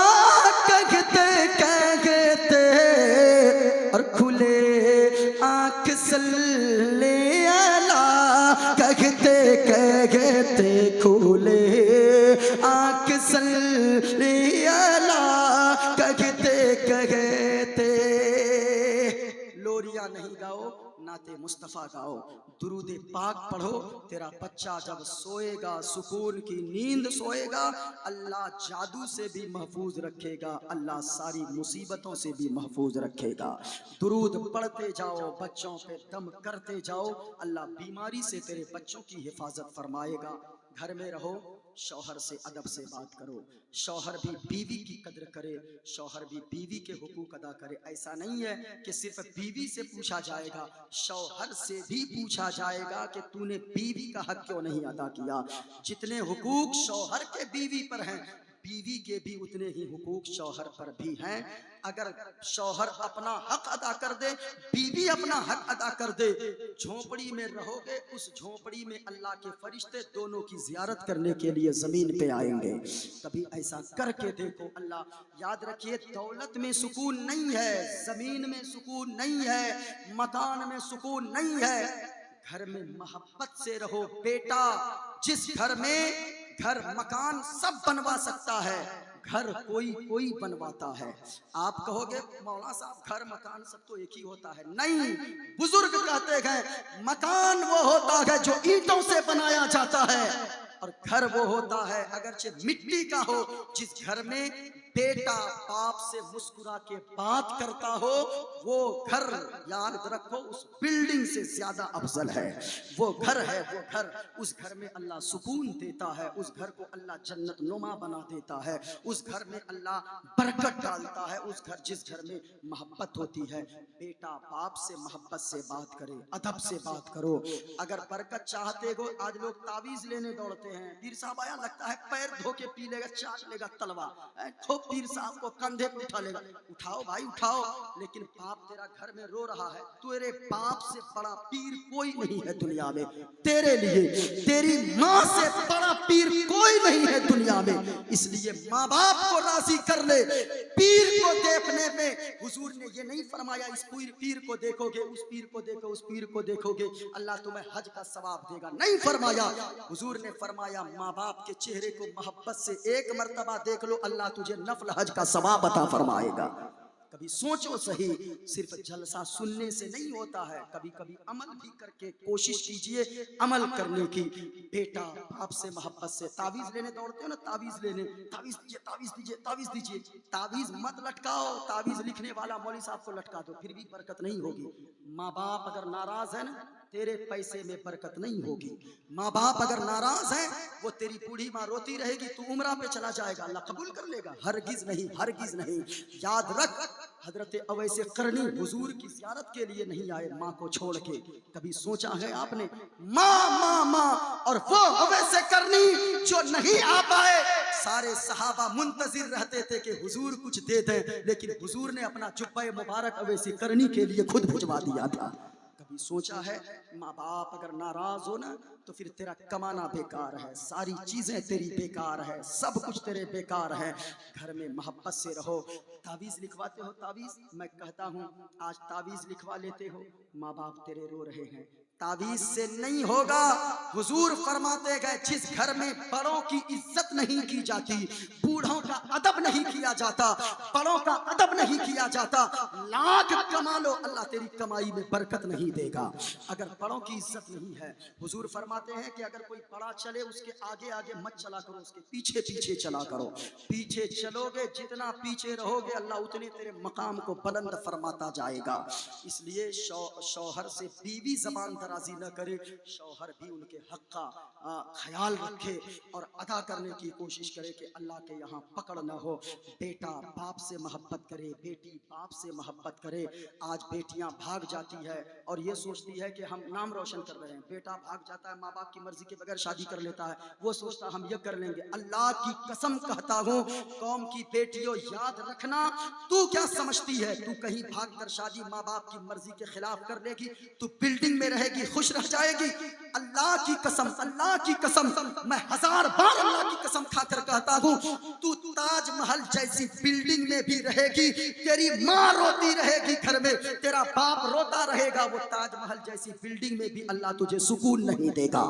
कहते कहते, और खुले आँख सल्ले अला कहते कहते, खुले आँख सल्ले अला कहते कहते। लोरिया नहीं गाओ, नाते मुस्तफ़ा गाओ, दुरूदे पाक पढ़ो। तेरा बच्चा जब सोएगा, सुकून की नींद सोएगा, अल्लाह जादू से भी महफूज रखेगा, अल्लाह सारी मुसीबतों से भी महफूज रखेगा। दुरूद पढ़ते जाओ, बच्चों पे दम करते जाओ, अल्लाह बीमारी से तेरे बच्चों की हिफाजत फरमाएगा। घर में रहो, शौहर से अदब से बात करो, शौहर भी बीवी की कद्र करे, शौहर भी बीवी के हुकूक अदा करे। ऐसा नहीं है कि सिर्फ बीवी से पूछा जाएगा, शौहर से भी पूछा जाएगा कि तूने बीवी का हक क्यों नहीं अदा किया। जितने हुकूक शौहर के बीवी पर हैं, बीवी के भी उतने ही हुकूक शौहर पर भी हैं। अगर शौहर अपना हक अदा कर दे, बीवी अपना हक अदा कर दे, झोपड़ी में रहोगे, उस झोपड़ी में अल्लाह के फरिश्ते दोनों की जियारत करने के लिए जमीन पे आएंगे। कभी ऐसा करके देखो। अल्लाह, याद रखिए, दौलत में सुकून नहीं है, जमीन में सुकून नहीं है, मकान में सुकून नहीं है। घर में मोहब्बत से रहो बेटा। जिस घर में घर मकान सब बनवा सकता है, घर कोई कोई बनवाता है। आप कहोगे मौलाना साहब घर मकान सब तो एक ही होता है। नहीं, बुजुर्ग कहते हैं मकान वो होता है जो ईंटों से बनाया जाता है, और घर वो होता है अगरचे मिट्टी का हो, जिस घर में बेटा बाप से मुस्कुरा के बात करता हो, वो घर याद रखो उस बिल्डिंग से ज्यादा अफजल है। वो घर है, वो घर, उस घर में अल्लाह सुकून देता है, उस घर को अल्लाह जन्नत नुमा बना देता है, उस घर में अल्लाह बरकत डालता है। उस घर, जिस घर में मोहब्बत होती है, बेटा बाप से मोहब्बत से बात करे, अदब से बात करो। अगर बरकत चाहते हो, आज लोग तावीज लेने दौड़ते हैं, पीर साहब आया, लगता है पैर धो के पी लेगा, चाट लेगा तलवा, पीर साहब को कंधे पे उठा लेगा। उठाओ भाई उठाओ, लेकिन बाप तेरा घर में रो रहा है, तेरे बाप से बड़ा पीर कोई नहीं है दुनिया में तेरे लिए, तेरी माँ से बड़ा पीर कोई नहीं है दुनिया में। इसलिए माँ बाप को राजी कर ले। पीर को देखने में हुजूर ने ये नहीं फरमाया इस पीर को देखोगे, उस पीर को देखो, उस पीर को देखोगे अल्लाह तुम्हें हज का सवाब देगा, नहीं फरमाया। हुजूर ने फरमाया माँ बाप के चेहरे को मोहब्बत से एक मर्तबा देख लो, अल्लाह तुझे नफल हज का सवाब अता फरमाएगा। कभी सोचो सही, सिर्फ जलसा सुनने से नहीं होता है, कभी कभी अमल भी करके कोशिश कीजिए अमल करने की। बेटा बाप से मोहब्बत से, तावीज लेने दौड़ते हो ना, तावीज लेने, तावीज दीजिए, तावीज दीजिए, तावीज दीजिए, तावीज मत लटकाओ, तावीज लिखने वाला मौलवी साहब को लटका दो, फिर भी बरकत नहीं होगी। माँ बाप अगर नाराज है ना, तेरे पैसे में बरकत नहीं होगी। माँ बाप अगर नाराज है, वो तेरी बूढ़ी माँ रोती रहेगी, तू उम्रा पे चला जाएगा, अल्लाह कबूल कर लेगा? हरगिज नहीं, हरगिज नहीं। याद रख, हजरत अवैस करनी हुजूर की ज़ियारत के लिए नहीं आए माँ को छोड़ के। कभी सोचा है आपने? माँ माँ माँ, और वो अवैस करनी जो नहीं आ पाए, सारे सहाबा मुंतजिर रहते थे कि हुजूर कुछ दे दें, लेकिन हुजूर ने अपना जुब्बा मुबारक अवैस करनी के लिए खुद भिजवा दिया था। कभी सोचा है? माँ बाप अगर नाराज हो ना, तो फिर तेरा कमाना बेकार है, सारी चीजें तेरी बेकार है, सब कुछ तेरे बेकार है। घर में मोहब्बत से रहो। तावीज लिखवाते हो, तावीज मैं कहता हूँ आज तावीज लिखवा लेते हो, माँ बाप तेरे रो रहे हैं, तावीज से नहीं होगा। हुजूर फरमाते गए जिस घर में बड़ों की इज्जत नहीं की जाती, बूढ़ों का अदब नहीं किया जाता, बड़ों का अदब नहीं किया जाता, लाख कमा लो अल्लाह तेरी कमाई में बरकत नहीं देगा अगर बड़ों की इज्जत नहीं है। हुजूर फरमाते हैं कि अगर कोई बड़ा चले उसके आगे आगे मत चला करो, उसके पीछे पीछे चला करो। पीछे चलोगे, जितना पीछे रहोगे अल्लाह उतने तेरे मकाम को बुलंद फरमाता जाएगा। इसलिए शौहर से बीवी ज़बान दराजी न करे, शौहर भी उनके हक का ख्याल रखे और अदा करने की कोशिश करे कि अल्लाह के यहाँ पकड़ न हो। बेटा बाप से मोहब्बत करे, बेटी बाप से मोहब्बत करे। आज बेटियां भाग जाती है और ये सोचती है कि हम नाम रोशन कर रहे हैं। बेटा भाग जाता है, माँ बाप की मर्जी के बगैर शादी कर लेता है, वो सोचता हम ये कर लेंगे। अल्लाह की कसम कहता हूँ, कौम की बेटियों याद रखना, तू क्या समझती है तू कहीं भाग कर शादी माँ बाप की मर्जी के खिलाफ कर लेगी, तू बिल्डिंग में रहेगी, खुश रह जाएगी? अल्लाह की कसम, अल्लाह की कसम, मैं 1000 बार अल्लाह की कसम खाकर कहता हूँ, तू ताजमहल जैसी बिल्डिंग में भी रहेगी, तेरी माँ रोती रहेगी घर में, तेरा बाप रोता रहेगा, वो ताजमहल जैसी बिल्डिंग में भी अल्लाह तुझे सुकून नहीं देगा।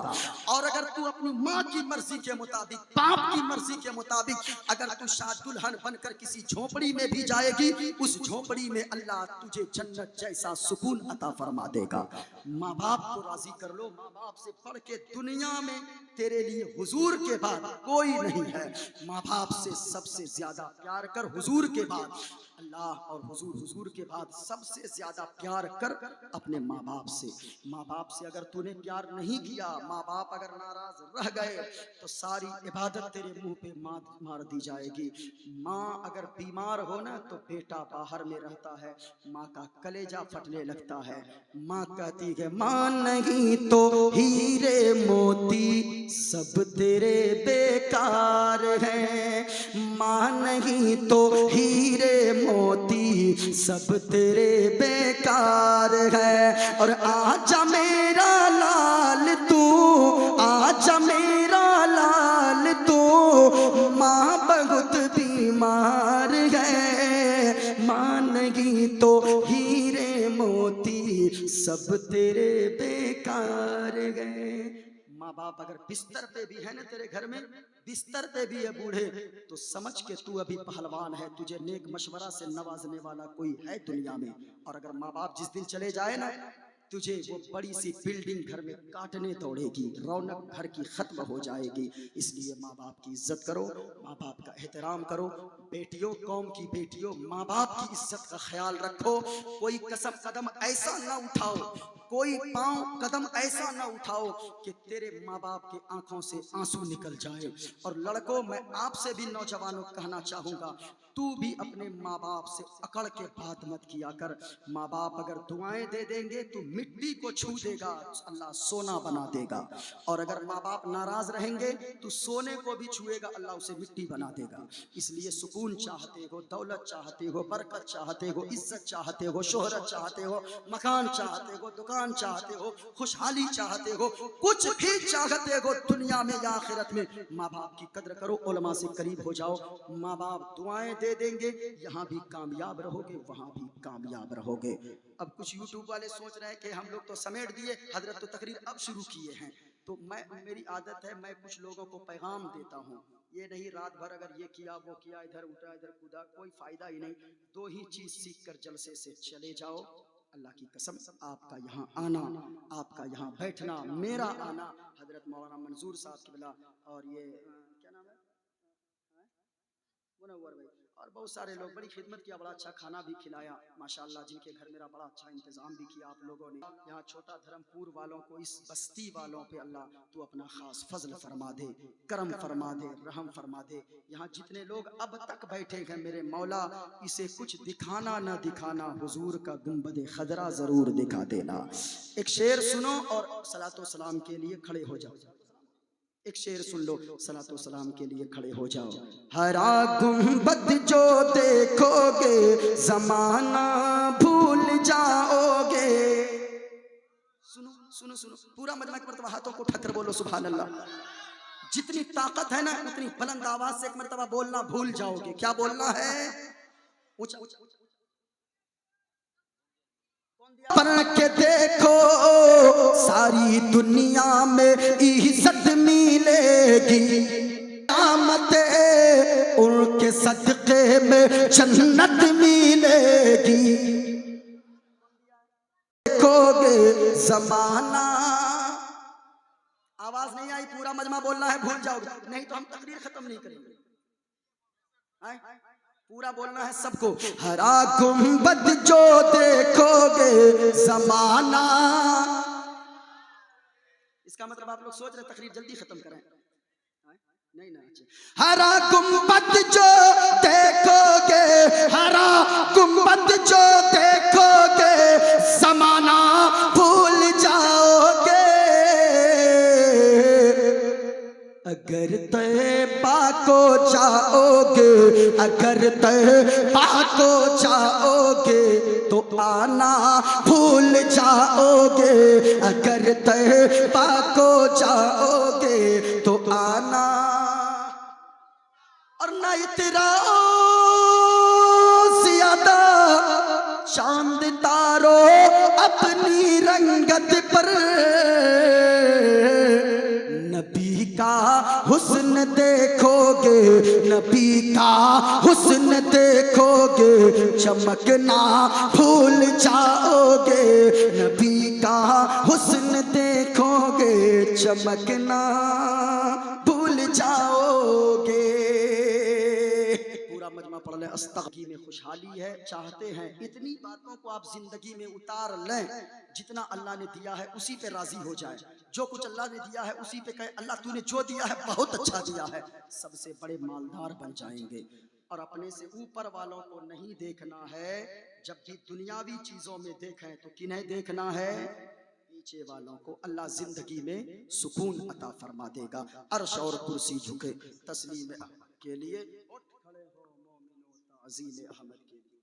और अगर तू अपनी माँ की मर्जी के मुताबिक, बाप की मर्जी के मुताबिक अगर तू शाद दुल्हन बनकर किसी झोपड़ी में भी जाएगी, उस झोपड़ी में अल्लाह तुझे जन्नत जैसा सुकून अता फरमा देगा। माँ बाप को राजी कर लो, माँ बाप से बढ़ के दुनिया में तेरे लिए हुजूर के बाद कोई नहीं है। माँ बाप से सबसे ज्यादा प्यार कर, हुजूर के बाद अल्लाह और हुजूर, हुजूर के बाद सबसे ज्यादा प्यार कर अपने माँ बाप से। माँ बाप से अगर तूने प्यार नहीं किया, माँ बाप अगर नाराज रह गए, तो सारी इबादत तेरे मुंह पे मार दी जाएगी। माँ अगर बीमार हो ना, तो बेटा बाहर में रहता है, माँ का कलेजा फटने लगता है। माँ कहती है माँ नहीं तो हीरे मोती सब तेरे बेकार हैं, माँ नहीं तो हीरे मोती सब तेरे बेकार है। और आजा मेरा लाल तू, आजा मेरा लाल तू, माँ बहुत बीमार है। माँ नहीं तो हीरे मोती सब तेरे बेकार गए। माँ बाप अगर बिस्तर पे भी है ना तेरे घर में, बिस्तर पे भी है बूढ़े, तो समझ के तू अभी पहलवान है, तुझे नेक मशवरा से नवाजने वाला कोई है दुनिया में। और अगर माँ बाप जिस दिन चले जाए ना, तुझे वो बड़ी सी बिल्डिंग घर में काटने दौड़ेगी, रौनक घर की खत्म हो जाएगी। इसलिए माँ बाप की इज्जत करो, माँ बाप का एहतराम करो। बेटियों, कौम की बेटियों, माँ बाप की इज्जत का ख्याल रखो। कोई कदम ऐसा ना उठाओ, कोई पांव कदम ऐसा ना उठाओ कि तेरे माँ बाप के आंखों से आंसू निकल जाए। और लड़कों, मैं आपसे भी नौजवानों कहना चाहूंगा, तू भी अपने माँ बाप से अकड़ के बात मत किया कर। माँ बाप अगर दुआएं दे देंगे तो मिट्टी को छू देगा, अल्लाह सोना बना देगा। और अगर माँ बाप नाराज रहेंगे तो सोने को भी छुएगा, अल्लाह उसे मिट्टी बना देगा। इसलिए सुकून चाहते हो, दौलत चाहते हो, बरकत चाहते हो, इज्जत चाहते हो, शोहरत चाहते हो, मकान चाहते हो, दुकान चाहते हो, खुशहाली चाहते हो, कुछ भी चाहते हो दुनिया में या आखिरत में, माँ बाप की कद्र करो, उलमा से करीब हो जाओ। माँ बाप दुआएं दे देंगे, यहाँ भी कामयाब रहोगे, वहां भी कामयाब रहोगे। अब कुछ यूट्यूब वाले सोच रहे हैं कि हम लोग तो समेट दिए, हजरत तो तकरीर अब शुरू किए हैं। तो मेरी आदत है, मैं कुछ लोगों को पैगाम देता हूँ। ये नहीं रात भर अगर ये किया वो किया, इधर उठा इधर कूदा, कोई फायदा ही नहीं। दो ही चीज सीख कर जलसे से चले जाओ। अल्लाह की कसम, आपका यहाँ आना, आपका यहाँ बैठना, मेरा आना, हजरत मौलाना मंजूर साहब की बिला, और ये क्या नाम है, मुनव्वर भाई, और बहुत सारे लोग, बड़ी खिदमत किया, बड़ा अच्छा खाना भी खिलाया माशाअल्लाह, जिनके घर मेरा बड़ा अच्छा इंतजाम भी किया आप लोगों ने। यहाँ छोटा धर्मपुर वालों को, इस बस्ती वालों पे अल्लाह तू अपना खास फजल फरमा दे, करम फरमा दे, रहम फरमा दे। यहाँ जितने लोग अब तक बैठे हैं मेरे मौला, इसे कुछ दिखाना न दिखाना, हुजूर का गुंबद खजरा जरूर दिखा देना। एक शेर सुनो और सलातो सलाम के लिए खड़े हो जाओ। एक शेर सुन लो, सलातो सलाम के लिए खड़े हो जाओ। हरा गुंबद जो देखोगे जमाना भूल जाओगे। सुनो सुनो सुनो, पूरा मजमा एक मरतबा हाथों को उठाकर बोलो सुभान अल्लाह। जितनी ताकत है ना, उतनी बुलंद आवाज से एक मरतबा बोलना भूल जाओगे। क्या बोलना है? ऊंचा पर के देखो, सारी दुनिया में इज्जत मिलेगी, क़यामत उनके सदक़े में जन्नत मिलेगी। देखोगे जमाना, आवाज नहीं आई, पूरा मजमा बोलना है, भूल जाओगे, नहीं तो हम तकरीर खत्म नहीं करेंगे। पूरा बोलना है सबको। हरा गुंबद जो देखोगे जमाना, इसका मतलब आप लोग सोच रहे तकरीर जल्दी खत्म करें, नहीं ना। हरा गुंबद जो देखोगे, हरा गुंबद जो देखोगे जमाना भूल जाओगे। अगर तैबा को जाओगे, अगर तैबा को जाओगे तो आना भूल जाओगे। अगर तैबा को जाओगे तो आना, और ना इतराओ ज्यादा चांद तारो अपनी रंगत पर, नबी का हुस्न देखोगे, नबी का हुस्न देखोगे, चमकना भूल जाओगे। नबी का हुस्न देखोगे, चमकना भूल जाओगे। पूरा मजमा पढ़ लें। अस्तग़फ़िर में खुशहाली है, चाहते हैं इतनी बातों को आप जिंदगी में उतार लें, जितना अल्लाह ने दिया है उसी पे राजी हो जाए। जो कुछ अल्लाह ने दिया है उसी पे कहे अल्लाह तूने जो दिया है बहुत अच्छा दिया है, सबसे बड़े मालदार बन जाएंगे। और अपने से ऊपर वालों को नहीं देखना है। जब भी दुनियावी चीजों में देखें तो किन्हें देखना है? नीचे वालों को। अल्लाह जिंदगी में सुकून अता फरमा देगा। अर्श और कुर्सी झुके तस्लीम के लिए। अजीम अहमद के लिए।